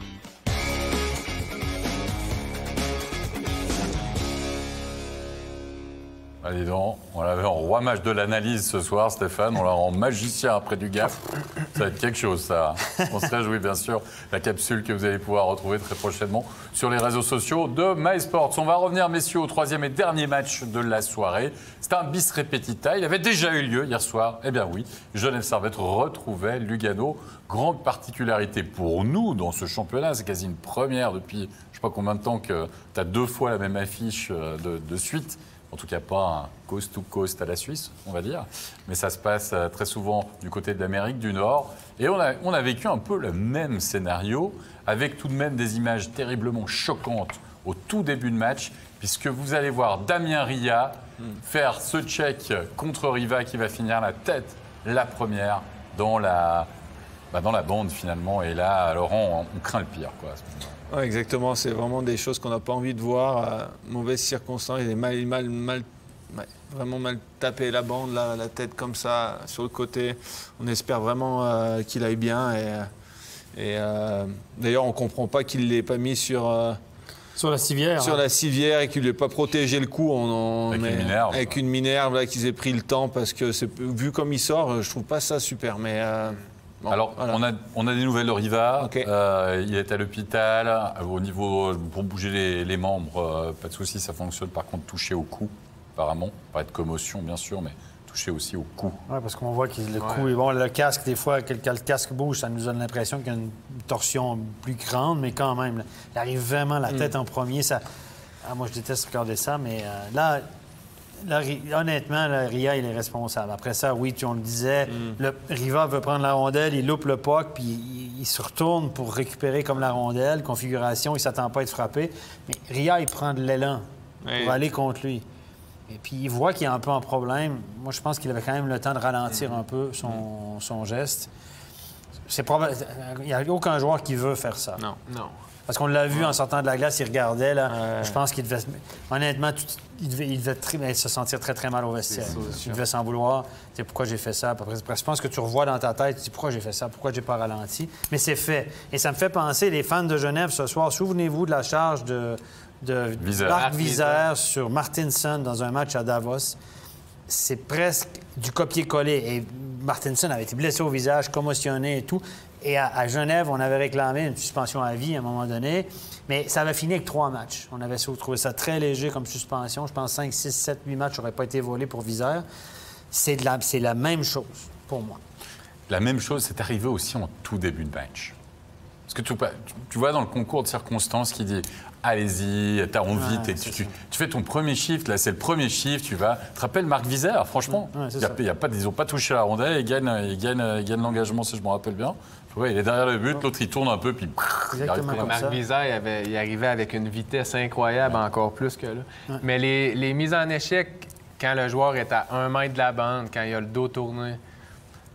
Allez donc, on l'avait en roi mage de l'analyse ce soir, Stéphane. On l'a en magicien après du gap. Ça va être quelque chose, ça. On se réjouit, bien sûr. La capsule que vous allez pouvoir retrouver très prochainement sur les réseaux sociaux de MySports. On va revenir, messieurs, au troisième et dernier match de la soirée. C'est un bis repetita. Il avait déjà eu lieu hier soir. Eh bien oui, Genève Servette retrouvait Lugano. Grande particularité pour nous dans ce championnat, c'est quasi une première depuis je ne sais pas combien de temps que tu as 2 fois la même affiche de suite. En tout cas, pas un coast-to-coast à la Suisse, on va dire. Mais ça se passe très souvent du côté de l'Amérique du Nord. Et on a vécu un peu le même scénario, avec tout de même des images terriblement choquantes au tout début de match, puisque vous allez voir Damien Ria faire ce check contre Riva qui va finir la tête, la première, dans la dans la bande finalement. Et là, Laurent, on craint le pire, quoi, à ce moment-là. Ouais, exactement, c'est vraiment des choses qu'on n'a pas envie de voir. Mauvaise circonstance, il est vraiment mal tapé la bande, la tête comme ça, sur le côté. On espère vraiment qu'il aille bien. Et d'ailleurs, on ne comprend pas qu'il ne l'ait pas mis sur la civière. Sur la civière et qu'il ne lui ait pas protégé le cou avec une minerve, là, qu'ils aient pris le temps, parce que vu comme il sort, je trouve pas ça super. Mais bon, alors, voilà. on a des nouvelles de Riva. Okay. Il est à l'hôpital. Au niveau, pour bouger les membres, pas de souci, ça fonctionne. Par contre, touché au cou, apparemment. Pas de commotion, bien sûr, mais touché aussi au cou. Oui, parce qu'on voit que le cou est bon. Le casque, des fois, quand le casque bouge, ça nous donne l'impression qu'il y a une torsion plus grande, mais quand même, là, il arrive vraiment la tête en premier. Ça... moi, je déteste regarder ça, mais là, honnêtement, là, Ria, il est responsable. Après ça, oui, on le disait, Riva veut prendre la rondelle, il loupe le puck, puis il se retourne pour récupérer comme la rondelle, configuration, il ne s'attend pas à être frappé. Mais Ria, il prend de l'élan pour aller contre lui. Et puis, il voit qu'il est un peu en problème. Moi, je pense qu'il avait quand même le temps de ralentir un peu son geste. Il n'y a aucun joueur qui veut faire ça. Non. Parce qu'on l'a vu en sortant de la glace, il regardait. Là. Je pense qu'il devait... Honnêtement, il devait se sentir très, très mal au vestiaire. Il devait s'en vouloir. Tu sais, pourquoi j'ai fait ça? Je pense que tu revois dans ta tête, tu dis pourquoi j'ai fait ça? Pourquoi j'ai pas ralenti? Mais c'est fait. Et ça me fait penser, les fans de Genève ce soir, souvenez-vous de la charge de Marc Vizère sur Martinson dans un match à Davos. C'est presque du copier-coller. Et Martinson avait été blessé au visage, commotionné et tout. Et à Genève, on avait réclamé une suspension à vie à un moment donné. Mais ça avait fini avec 3 matchs. On avait trouvé ça très léger comme suspension. Je pense 5, 6, 7, 8 matchs n'auraient pas été volés pour Vizère. C'est la même chose pour moi. La même chose, c'est arrivé aussi en tout début de match. Parce que tu vois dans le concours de circonstances qui dit allez-y, t'as envie, tu fais ton premier shift, là c'est le premier shift, tu vas. Tu te rappelles Marc Vizère, franchement, ils n'ont pas touché la rondelle, ils gagnent l'engagement, si je me rappelle bien. Ouais, il est derrière le but, l'autre il tourne un peu, puis Marc Vizère, il arrivait avec une vitesse incroyable, encore plus que là. Ouais. Mais les mises en échec, quand le joueur est à 1 mètre de la bande, quand il a le dos tourné,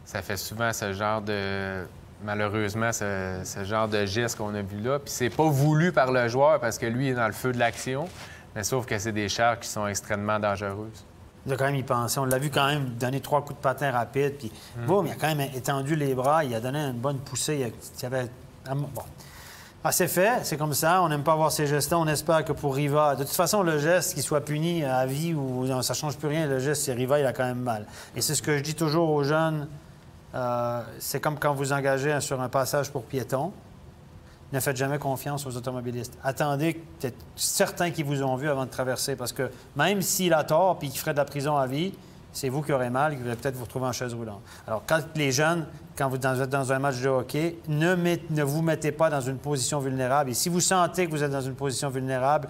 ça fait souvent ce genre de... Malheureusement, ce genre de geste qu'on a vu là. Puis c'est pas voulu par le joueur parce que lui est dans le feu de l'action, mais sauf que c'est des charges qui sont extrêmement dangereuses. Il a quand même y pensé. On l'a vu quand même donner 3 coups de patin rapides, puis boum, il a quand même étendu les bras, il a donné une bonne poussée. Il avait... Bon. C'est fait, c'est comme ça. On n'aime pas voir ces gestes-là. On espère que pour Riva... De toute façon, le geste, qu'il soit puni à vie ou ça ne change plus rien, le geste, c'est Riva, il a quand même mal. Et c'est ce que je dis toujours aux jeunes. C'est comme quand vous engagez sur un passage pour piétons. Ne faites jamais confiance aux automobilistes. Attendez d'être certains qu'ils vous ont vu avant de traverser, parce que même s'il a tort et qu'il ferait de la prison à vie, c'est vous qui aurez mal et que vous allez peut-être vous retrouver en chaise roulante. Alors, quand les jeunes, quand vous êtes dans un match de hockey, ne vous mettez pas dans une position vulnérable. Et si vous sentez que vous êtes dans une position vulnérable,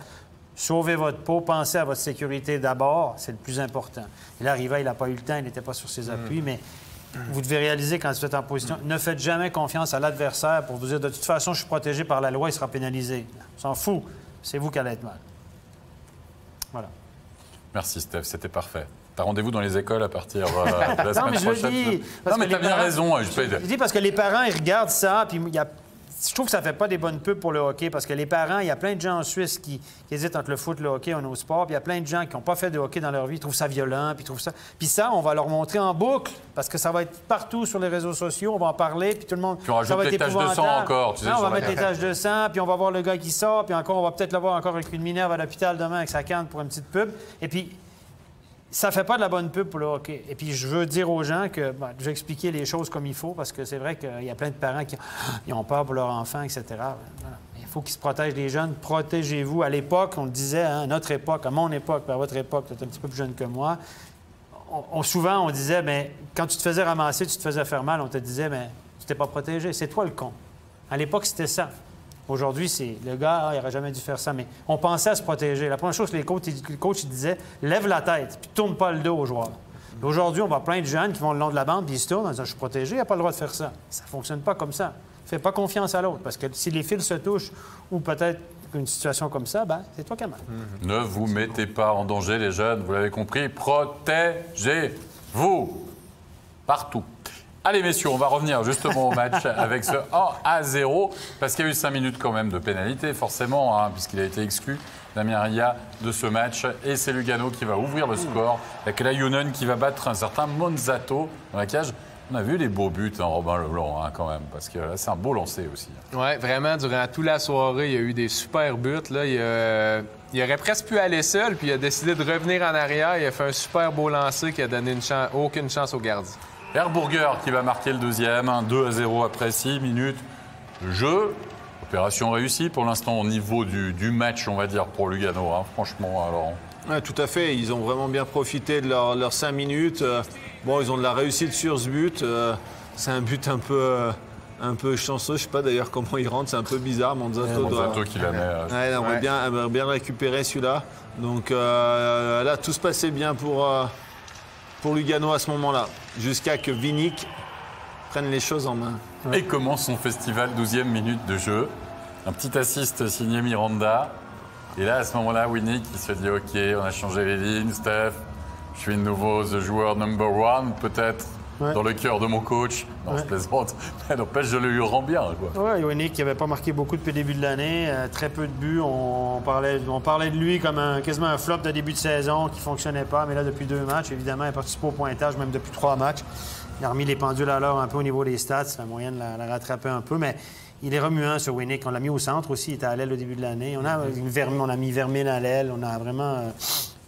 sauvez votre peau, pensez à votre sécurité d'abord, c'est le plus important. Et là, Riva, il n'a pas eu le temps, il n'était pas sur ses appuis, mais... Vous devez réaliser quand vous êtes en position, ne faites jamais confiance à l'adversaire pour vous dire de toute façon, je suis protégé par la loi, il sera pénalisé. On s'en fout. C'est vous qui allez être mal. Voilà. Merci, Steph. C'était parfait. T'as rendez-vous dans les écoles à partir de la semaine prochaine. Non, mais t'as bien raison. Je dis parce que les parents, ils regardent ça, puis je trouve que ça ne fait pas des bonnes pubs pour le hockey, parce que les parents, il y a plein de gens en Suisse qui hésitent entre le foot, le hockey, un autre sport, puis il y a plein de gens qui n'ont pas fait de hockey dans leur vie, ils trouvent ça violent, puis ils trouvent ça... Puis ça, on va leur montrer en boucle, parce que ça va être partout sur les réseaux sociaux, on va en parler, puis tout le monde... Puis on rajoute les taches de sang encore, tu sais. Non, on va mettre les taches de sang, puis on va voir le gars qui sort, puis encore, on va peut-être le voir encore avec une minerve à l'hôpital demain avec sa canne pour une petite pub. Et puis... ça fait pas de la bonne pub pour le hockey. Et puis, je veux dire aux gens que je vais expliquer les choses comme il faut, parce que c'est vrai qu'il y a plein de parents qui ont peur pour leur enfant, etc. Voilà. Il faut qu'ils se protègent, les jeunes. Protégez-vous. À l'époque, on le disait, à notre époque, à mon époque, à votre époque, tu es un petit peu plus jeune que moi, souvent, on disait, mais quand tu te faisais ramasser, tu te faisais faire mal, on te disait, mais tu t'es pas protégé. C'est toi le con. À l'époque, c'était ça. Aujourd'hui, c'est le gars, il n'aurait jamais dû faire ça, mais on pensait à se protéger. La première chose que les coachs disaient, lève la tête, puis tourne pas le dos aux joueurs. Aujourd'hui, on voit plein de jeunes qui vont le long de la bande, puis ils se tournent en disant, je suis protégé, il n'a pas le droit de faire ça. Ça ne fonctionne pas comme ça. Fais pas confiance à l'autre, parce que si les fils se touchent, ou peut-être une situation comme ça, c'est toi qui as mal. Ne vous mettez pas en danger, les jeunes, vous l'avez compris, protégez-vous partout. Allez, messieurs, on va revenir justement au match avec ce 1-0, parce qu'il y a eu 5 minutes quand même de pénalité, forcément, hein, puisqu'il a été exclu, Damien Ria, de ce match. Et c'est Lugano qui va ouvrir le score, avec Lajunen qui va battre un certain Monzato dans la cage. On a vu les beaux buts en Robin Leblanc, hein, quand même, parce que là, c'est un beau lancer aussi. Oui, vraiment, durant toute la soirée, il y a eu des super buts. Là. Il aurait presque pu aller seul, puis il a décidé de revenir en arrière. Il a fait un super beau lancer qui a donné aucune chance au gardien. Herburger qui va marquer le deuxième, 2-0 après 6 minutes de jeu. Opération réussie pour l'instant au niveau du match, on va dire, pour Lugano, hein, franchement, Laurent. Ouais, tout à fait, ils ont vraiment bien profité de leurs 5 minutes. Bon, ils ont de la réussite sur ce but. C'est un but un peu chanceux, je sais pas d'ailleurs comment il rentre, c'est un peu bizarre. Monzato qui la met. Ouais, on va bien récupérer celui-là. Donc là, tout se passait bien pour Lugano à ce moment-là, jusqu'à que Vinik prenne les choses en main. Et commence son festival, 12e minute de jeu. Un petit assist signé Miranda. Et là, à ce moment-là, Winnick, il se dit « Ok, on a changé les lignes, Steph. Je suis de nouveau the joueur number one, peut-être, dans le cœur de mon coach. » Non, je plaisante. Mais n'empêche, je le lui rends bien. Oui, Winnick qui n'avait pas marqué beaucoup depuis le début de l'année. Très peu de buts. On parlait de lui comme quasiment un flop de début de saison qui ne fonctionnait pas. Mais là, depuis 2 matchs, évidemment, il a participé au pointage, même depuis 3 matchs. Il a remis les pendules à l'heure un peu au niveau des stats. C'est la moyenne de la rattraper un peu. Mais il est remuant sur Winnick. On l'a mis au centre aussi. Il était à l'aile au début de l'année. On a mis Vermine à l'aile. On a vraiment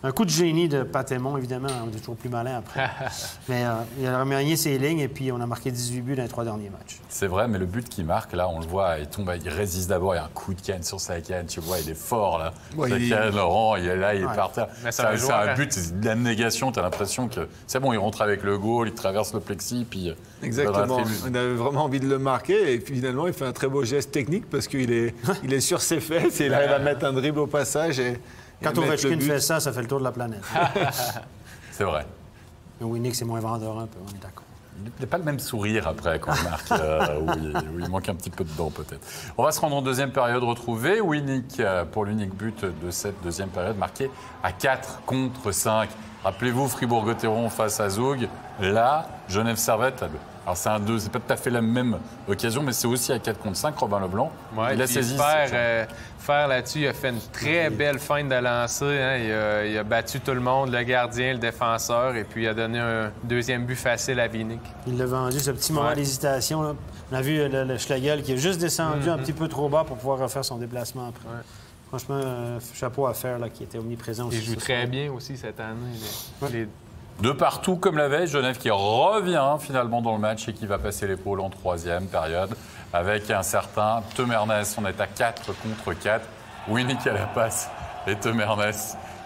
un coup de génie de Patémon, évidemment. On est toujours plus malin après. Mais il a remanié ses lignes et puis on a marqué 18 buts dans les 3 derniers matchs. C'est vrai, mais le but qu'il marque, là, on le voit, il tombe, il résiste d'abord. Il y a un coup de canne sur sa canne. Tu vois, il est fort, là. Sa canne, Laurent, il est là, il est par terre. C'est un but, c'est de l'abnégation. Tu as l'impression que c'est bon, il rentre avec le goal, il traverse le plexi, puis... Exactement. On avait vraiment envie de le marquer et finalement, il fait un très beau geste technique parce qu'il est sur ses fesses et il arrive à mettre un dribble au passage. Quand Ovechkin fait ça, ça fait le tour de la planète. C'est vrai. Mais Winnick, c'est moins vendeur un peu, on est d'accord. Il n'a pas le même sourire après quand il marque, où il manque un petit peu de dents peut-être. On va se rendre en deuxième période, retrouver Winnick pour l'unique but de cette deuxième période, marqué à 4 contre 5. Rappelez-vous, Fribourg-Gotteron face à Zug. Là, Genève-Servette. Alors c'est pas tout à fait la même occasion, mais c'est aussi à 4 contre 5, Robin Leblanc. Ouais, il a saisi. Faire là-dessus, il a fait une très belle feinte de lancer. Hein. Il a battu tout le monde, le gardien, le défenseur, et puis il a donné un deuxième but facile à Vinik. Il l'a vendu, ce petit moment d'hésitation. Là. On a vu le Schlegel qui est juste descendu un petit peu trop bas pour pouvoir refaire son déplacement après. Ouais. Franchement, chapeau à faire là, qui était omniprésent aussi. Il joue très bien aussi cette année. De partout, comme la veille, Genève qui revient finalement dans le match et qui va passer l'épaule en 3e période avec un certain Temernes. On est à 4 contre 4. Winnick à la passe et Temernes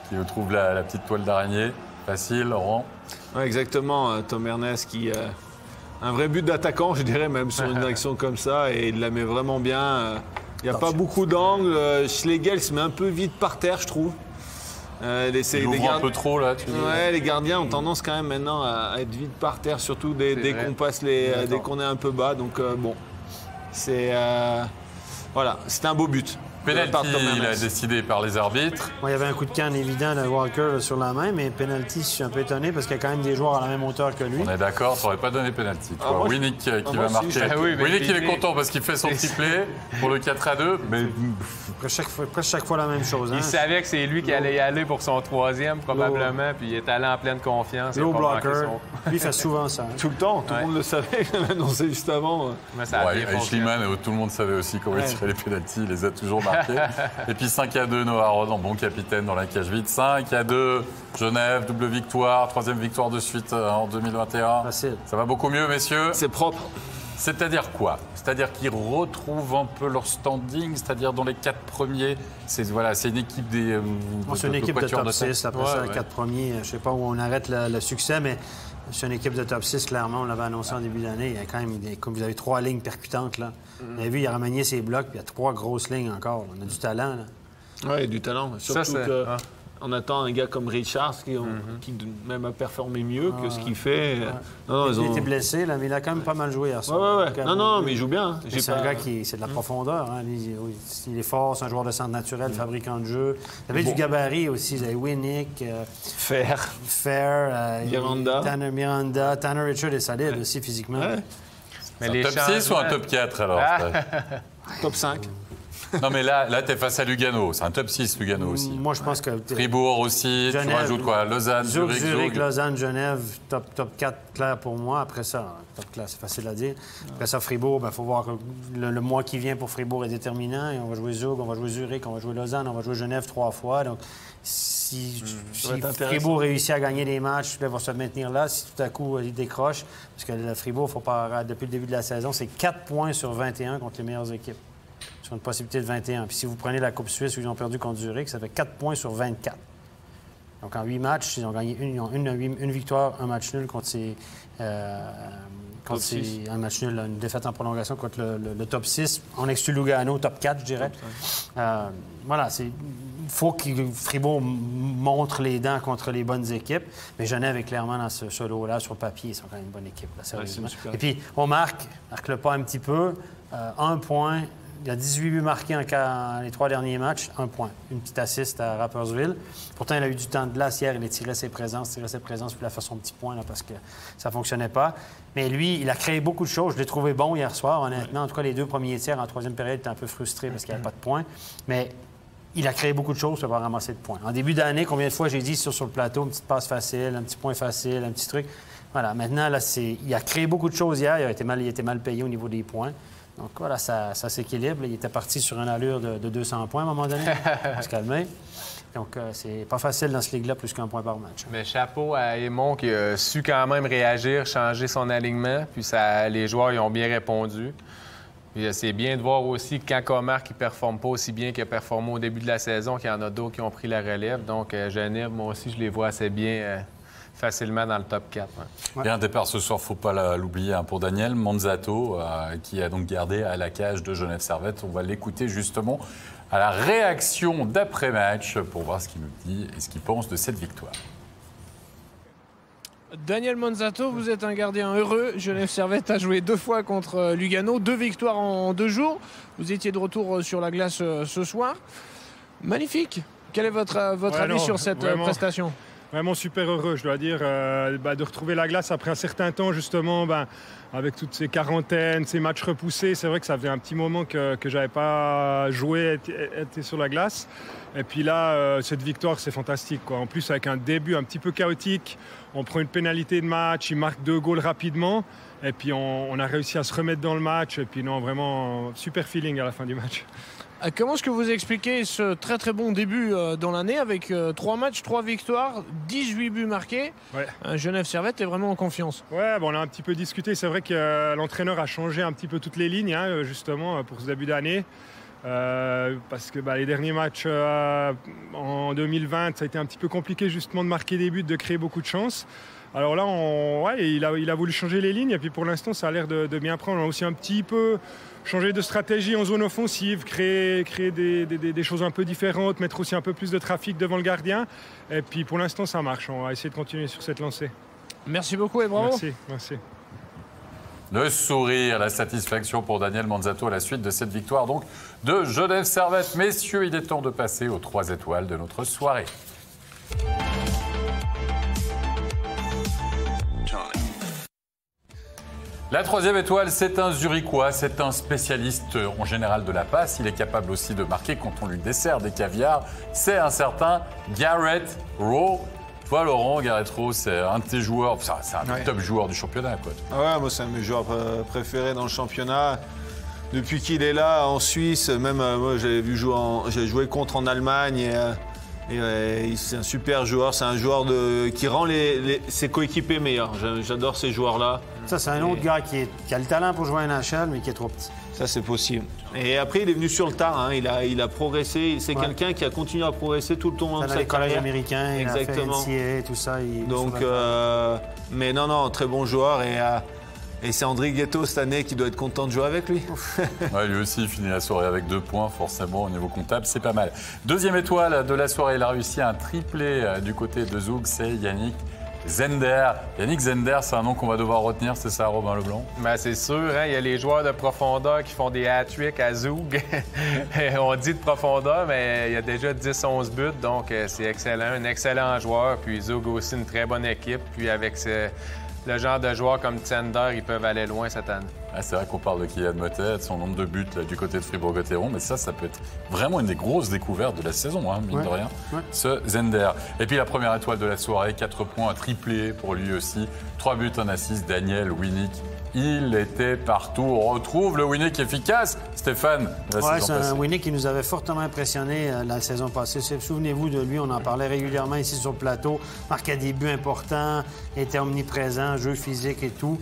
qui trouve la petite toile d'araignée. Facile, Laurent. Ouais, exactement. Temernes qui... un vrai but d'attaquant, je dirais, même sur une action comme ça. Et il la met vraiment bien. Il n'y a pas beaucoup d'angles. Schlegel se met un peu vite par terre, je trouve. Il ouvre un peu trop, là. Les gardiens ont tendance quand même maintenant à être vite par terre, surtout dès qu'on passe dès qu'on est un peu bas. Donc bon, c'est c'était un beau but. Penalty, il a décidé par les arbitres. Bon, il y avait un coup de canne évident de Walker là, sur la main, mais penalty, je suis un peu étonné parce qu'il y a quand même des joueurs à la même hauteur que lui. On est d'accord, tu n'aurais pas donné penalty. Winnick qui va marquer. Winnick il est content parce qu'il fait son triplé pour le 4-2, mais presque chaque fois la même chose. Il savait que c'est lui qui allait y aller pour son 3e probablement, puis il est allé en pleine confiance. Low blocker, lui il fait souvent ça. Tout le temps, tout le monde le savait, annoncé juste avant. Schliemann, tout le monde savait aussi comment il tirait les penalties, il les a toujours marqués. Et puis 5-2, Noah Rod en bon capitaine dans la cage vide. 5-2, Genève, double victoire, 3e victoire de suite en 2021. Facile. Ça va beaucoup mieux, messieurs. C'est propre. C'est-à-dire quoi? C'est-à-dire qu'ils retrouvent un peu leur standing, c'est-à-dire dans les 4 premiers. C'est une équipe des. C'est une équipe de top 6. Après ça, les 4 premiers, je ne sais pas où on arrête le succès, mais c'est une équipe de top 6, clairement. On l'avait annoncé en début d'année. Il y a quand même, comme vous avez 3 lignes percutantes, là. Vous avez vu, il a remanié ses blocs, puis il y a 3 grosses lignes encore. On a du talent, là. Oui, du talent. Surtout On attend un gars comme Richards qui même a performé mieux que ce qu'il fait. Non, il était blessé, là, mais il a quand même pas mal joué hier soir. Ouais. Non, mais il joue bien. C'est un gars qui c'est de la profondeur. Hein. Il est fort, c'est un joueur de centre naturel, fabricant de jeu. Il avait du gabarit aussi. Vous avez Winnick, Fair, Miranda. Tanner Richard est solide aussi physiquement. Ouais. Mais les top 6 ou un top 4 alors? Top 5. Non, mais là tu es face à Lugano. C'est un top 6, Lugano aussi. Moi, je pense que... Fribourg aussi. Genève, tu rajoutes quoi? Lausanne, Zurich, Lausanne, Genève, top 4 clair pour moi. Après ça, top clair, c'est facile à dire. Après ça, Fribourg, il faut voir que le mois qui vient pour Fribourg est déterminant. Et on va jouer Zug, on va jouer Zurich, on va jouer Lausanne, on va jouer Genève 3 fois. Donc, si Fribourg réussit à gagner des matchs, il va se maintenir là. Si tout à coup, il décroche, parce que le Fribourg, faut pas, depuis le début de la saison, c'est 4 points sur 21 contre les meilleures équipes. Sur une possibilité de 21. Puis si vous prenez la Coupe Suisse où ils ont perdu contre Zurich, ça fait 4 points sur 24. Donc en 8 matchs, ils ont gagné une victoire, un match nul contre un match nul, une défaite en prolongation contre le top 6. On exclut Lugano, top 4, je dirais. Voilà, il faut que Fribourg montre les dents contre les bonnes équipes. Mais Genève est clairement dans ce lot-là, sur le papier. Ils sont quand même une bonne équipe, là, sérieusement. Et puis, on marque le pas un petit peu. 1 point. Il y a 18 buts marqués en les 3 derniers matchs, 1 point. Une petite assist à Rapperswil. Pourtant, il a eu du temps de glace hier. Il a tiré ses présences, puis il a fait son petit point là, parce que ça ne fonctionnait pas. Mais lui, il a créé beaucoup de choses. Je l'ai trouvé bon hier soir, honnêtement. En tout cas, les 2 premiers tiers en 3e période, il était un peu frustré parce qu'il n'y avait pas de points. Mais il a créé beaucoup de choses pour avoir ramassé de points. En début d'année, combien de fois j'ai dit sur le plateau, une petite passe facile, un petit point facile, un petit truc. Voilà, maintenant, là, il a créé beaucoup de choses hier. Il a été mal payé au niveau des points. Donc voilà, ça s'équilibre. Il était parti sur une allure de 200 points à un moment donné. Il va se calmer. Donc c'est pas facile dans ce ligue-là, plus qu'1 point par match. Mais chapeau à Aymon qui a su quand même réagir, changer son alignement. Puis les joueurs y ont bien répondu. Puis c'est bien de voir aussi que quand Comar qui ne performe pas aussi bien qu'il a performé au début de la saison, qu'il y en a d'autres qui ont pris la relève. Donc Genève, moi aussi, je les vois assez bien... facilement dans le top 4. Il y a un départ ce soir, il ne faut pas l'oublier, pour Daniel Monzato, qui a donc gardé à la cage de Genève Servette. On va l'écouter justement à la réaction d'après-match pour voir ce qu'il nous dit et ce qu'il pense de cette victoire. Daniel Monzato, vous êtes un gardien heureux. Genève Servette a joué 2 fois contre Lugano, 2 victoires en 2 jours. Vous étiez de retour sur la glace ce soir. Magnifique. Quel est votre avis sur cette prestation ? Vraiment super heureux, je dois dire, de retrouver la glace après un certain temps, justement, avec toutes ces quarantaines, ces matchs repoussés. C'est vrai que ça faisait un petit moment que je n'avais pas joué, été sur la glace. Et puis là, cette victoire, c'est fantastique, quoi. En plus, avec un début un petit peu chaotique, on prend une pénalité de match, il marque 2 goals rapidement. Et puis on a réussi à se remettre dans le match. Et puis non, vraiment, super feeling à la fin du match. Comment est-ce que vous expliquez ce très très bon début dans l'année avec 3 matchs, 3 victoires, 18 buts marqués? Genève Servette est vraiment en confiance. Ouais, on a un petit peu discuté. C'est vrai que l'entraîneur a changé un petit peu toutes les lignes, justement, pour ce début d'année. Parce que les derniers matchs en 2020, ça a été un petit peu compliqué justement de marquer des buts, de créer beaucoup de chances. Alors là, il a voulu changer les lignes et puis pour l'instant, ça a l'air de bien prendre. On a aussi un petit peu changé de stratégie en zone offensive, créer des choses un peu différentes, mettre aussi un peu plus de trafic devant le gardien. Et puis pour l'instant, ça marche. On va essayer de continuer sur cette lancée. Merci beaucoup et bravo. Merci. Le sourire, la satisfaction pour Daniel Monzato à la suite de cette victoire donc de Genève Servette. Messieurs, il est temps de passer aux 3 étoiles de notre soirée. La 3e étoile, c'est un Zurichois, c'est un spécialiste en général de la passe. Il est capable aussi de marquer quand on lui dessert des caviars. C'est un certain Gareth Rowe. Toi, Laurent, Gareth Rowe, c'est un de tes joueurs, c'est un des top joueurs du championnat, quoi. Moi, c'est un de mes joueurs préférés dans le championnat. Depuis qu'il est là, en Suisse, même moi, j'ai joué contre en Allemagne. Et c'est un super joueur, c'est un joueur qui rend ses coéquipiers meilleurs. J'adore ces joueurs-là. Ça, c'est un autre gars qui a le talent pour jouer à NHL, mais qui est trop petit. Ça, c'est possible. Et après, il est venu sur le tard. Il a progressé. C'est quelqu'un qui a continué à progresser tout le temps de sa carrière. Collège américain, exactement. Il a fait NCAA, tout ça. Donc, mais non, très bon joueur. Et Et c'est André Ghetto cette année qui doit être content de jouer avec lui. Ouais, lui aussi, il finit la soirée avec 2 points, forcément, au niveau comptable, c'est pas mal. Deuxième étoile de la soirée, il a réussi un triplé du côté de Zoug, c'est Yannick Zender. Yannick Zender, c'est un nom qu'on va devoir retenir, c'est ça, Robin Leblanc? Ben, c'est sûr, hein, il y a les joueurs de profondeur qui font des hat-tricks à Zoug. On dit de profondeur, mais il y a déjà 10-11 buts, donc c'est excellent. Un excellent joueur, puis Zoug aussi une très bonne équipe. Puis avec le genre de joueurs comme Zender, ils peuvent aller loin cette année. Ah, c'est vrai qu'on parle de Kylian Motet, de son nombre de buts là, du côté de Fribourg-Gotteron, mais ça peut être vraiment une des grosses découvertes de la saison, hein, mine de rien, ce Zender. Et puis la première étoile de la soirée, 4 points, un triplé pour lui aussi, 3 buts, un assist, Daniel Winnick. Il était partout. On retrouve le Winnick efficace, Stéphane. Oui, c'est un Winnick qui nous avait fortement impressionné la saison passée. Souvenez-vous de lui, on en parlait régulièrement ici sur le plateau. Marquait des buts importants, était omniprésent, jeu physique et tout.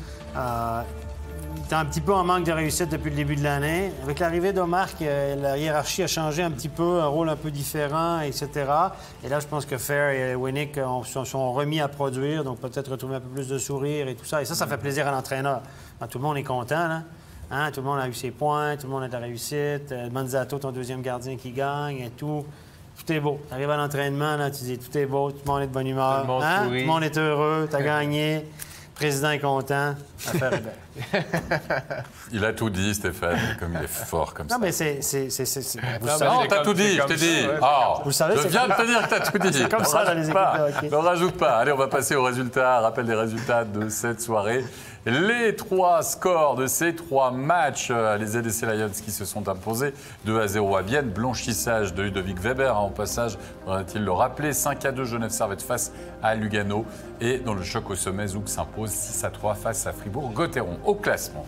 Il était un petit peu en manque de réussite depuis le début de l'année. Avec l'arrivée d'Omar, la hiérarchie a changé un petit peu, un rôle un peu différent, etc. Et là, je pense que Fair et Winnick sont remis à produire, donc peut-être retrouver un peu plus de sourire et tout ça. Et ça fait plaisir à l'entraîneur. Tout le monde est content, là. Hein? Tout le monde a eu ses points, tout le monde a de la réussite. Manzato, ton deuxième gardien qui gagne et tout. Tout est beau. Tu arrives à l'entraînement, là, tu dis tout est beau, tout le monde est de bonne humeur. Tout le monde sourit. Tout le monde est heureux, tu as gagné. Le président est content. L'affaire est belle. Il a tout dit, Stéphane, comme il est fort comme ça. Non, mais c'est... Non, t'as tout dit, je t'ai dit. Oh, vous savez, je viens de te dire que t'as tout dit. C'est comme ça dans les équipes de hockey. Ne rajoute pas. Allez, on va passer aux résultats. Rappel des résultats de cette soirée. Les 3 scores de ces 3 matchs, les ZSC Lions qui se sont imposés 2-0 à Vienne, blanchissage de Ludovic Weber, en passage, faudrait-il le rappeler, 5-2 Genève Servette face à Lugano, et dans le choc au sommet, Zoug s'impose 6-3 face à Fribourg-Gotteron. Au classement,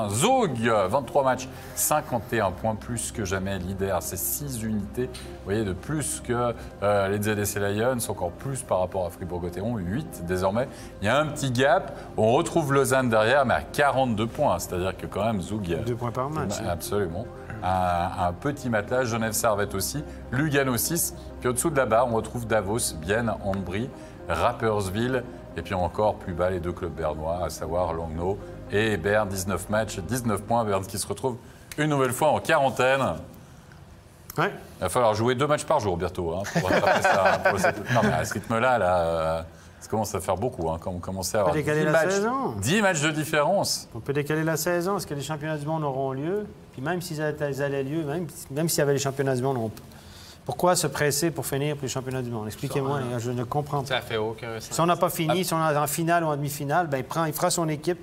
Zoug, 23 matchs, 51 points, plus que jamais leader. C'est 6 unités, vous voyez, de plus que les ZSC Lions, encore plus par rapport à Fribourg-Gotteron, 8 désormais. Il y a un petit gap. On retrouve Lausanne derrière, mais à 42 points. C'est-à-dire que quand même, Zoug... 2 points par match. Absolument. Un petit matelas, Genève Servette aussi, Lugano 6. Puis au-dessous de la barre, on retrouve Davos, Bienne, Ambry, Rapperswil. Et puis encore plus bas, les 2 clubs bernois, à savoir Langnau et Berne, 19 matchs, 19 points. Berne qui se retrouve une nouvelle fois en quarantaine. Ouais. Il va falloir jouer 2 matchs par jour bientôt. Hein, pour rattraper ça. Non, mais à ce rythme-là, ça commence à faire beaucoup. Hein, quand on commence à avoir 10 matchs de différence. On peut décaler la saison. Est-ce que les championnats du monde auront lieu? Puis même s'ils allaient lieu, même s'il y avait les championnats du monde, pourquoi se presser pour finir pour les championnats du monde? Expliquez-moi, les gars, je ne comprends pas. Ça fait aucun sens. Si on n'a pas fini, si on est en finale ou en demi-finale, ben il fera son équipe.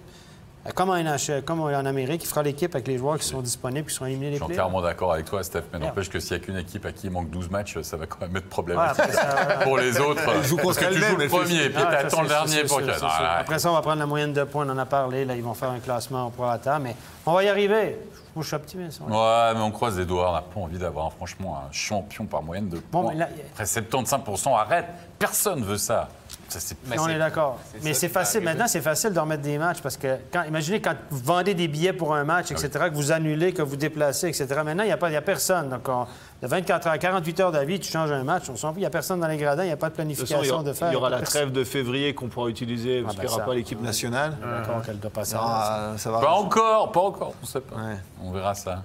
Comme en NHL, comme en Amérique, il fera l'équipe avec les joueurs qui sont disponibles, qui seront éliminés des playoffs. Je suis entièrement d'accord avec toi, Steph, mais n'empêche que s'il n'y a qu'une équipe à qui il manque 12 matchs, ça va quand même être problématique. Pour les autres, parce que tu joues le premier, puis tu attends le dernier pour que... Après ça, on va prendre la moyenne de points, on en a parlé, là, ils vont faire un classement au prorata, mais on va y arriver. Moi, je suis optimiste. Ouais, mais on croise les doigts, on n'a pas envie d'avoir franchement un champion par moyenne de points. Mais là, après 75%, arrête, personne ne veut ça. On est d'accord. Mais c'est facile. Maintenant, c'est facile de remettre des matchs parce que, imaginez quand vous vendez des billets pour un match, etc., que vous annulez, que vous déplacez, etc. Maintenant, il n'y a personne. Donc, de 24 heures, 48 heures d'avis, tu changes un match, on s'en fout. Il n'y a personne dans les gradins, il n'y a pas de planification de faire. Il y aura la trêve de février qu'on pourra utiliser parce qu'il n'y aura pas l'équipe nationale. D'accord, qu'elle doit passer. Ça va. Pas encore, on ne sait pas. Ouais. On verra ça.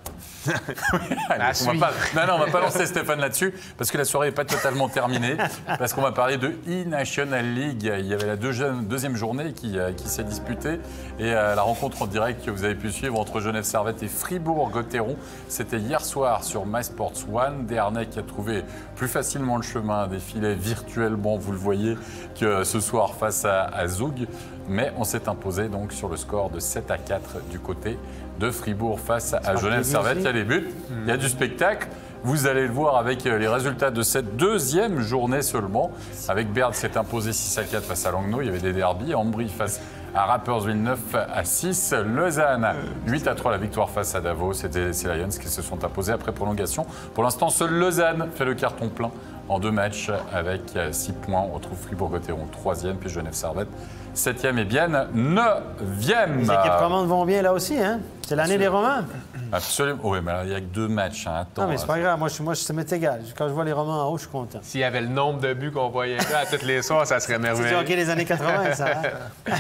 Allez, on va pas lancer Stéphane là-dessus parce que la soirée n'est pas totalement terminée. Parce qu'on va parler de E-National League. Il y avait la deuxième journée qui s'est disputée et la rencontre en direct que vous avez pu suivre entre Genève Servette et Fribourg-Gotteron, c'était hier soir sur MySports One. Desharnais qui a trouvé plus facilement le chemin, défilait virtuellement, vous le voyez, que ce soir face à Zoug. Mais on s'est imposé donc sur le score de 7-4 du côté de Fribourg face à Genève Servette. Il y a les buts, il y a du spectacle. Vous allez le voir avec les résultats de cette deuxième journée seulement. Avec Berne s'est imposé 6-4 face à Langnau. Il y avait des derbies. Ambry face à Rapperswil 9-6. Lausanne 8-3 la victoire face à Davos. C'était les Lions qui se sont imposés après prolongation. Pour l'instant, seul Lausanne fait le carton plein en 2 matchs avec 6 points. On retrouve Fribourg-Gotteron 3e, puis Genève Servette 7e et Bienne 9e. Les équipes romandes vont bien là aussi, hein? C'est l'année des Romains. Absolument. Oui, mais il n'y a que 2 matchs. Hein. Attends, non, mais c'est pas grave. Moi, ça m'est égal. Quand je vois les Romains en haut, je suis content. S'il y avait le nombre de buts qu'on voyait là à tous les soirs, ça serait merveilleux. C'est du hockey des années 80, ça. Hein?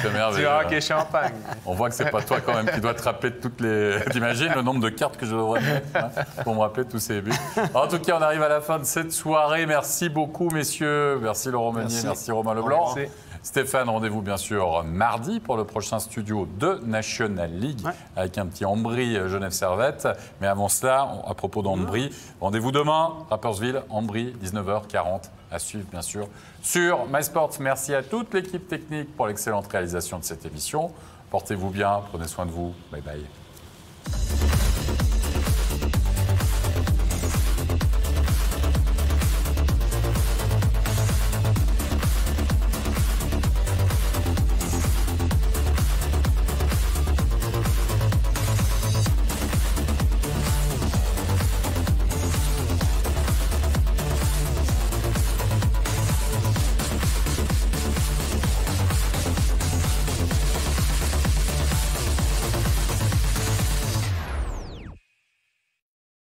C'est merveilleux. Du hockey champagne. On voit que c'est pas toi quand même qui dois te rappeler de toutes les... T'imagines le nombre de cartes que je devrais mettre hein, pour me rappeler de tous ces buts. En tout cas, on arrive à la fin de cette soirée. Merci beaucoup, messieurs. Merci Laurent Meunier, merci Romain Leblanc. Merci. Stéphane, rendez-vous bien sûr mardi pour le prochain studio de National League avec un petit Ambry Genève Servette. Mais avant cela, à propos d'Ambry, rendez-vous demain, Rapperswil, Ambry, 19h40, à suivre bien sûr sur MySports. Merci à toute l'équipe technique pour l'excellente réalisation de cette émission. Portez-vous bien, prenez soin de vous. Bye bye.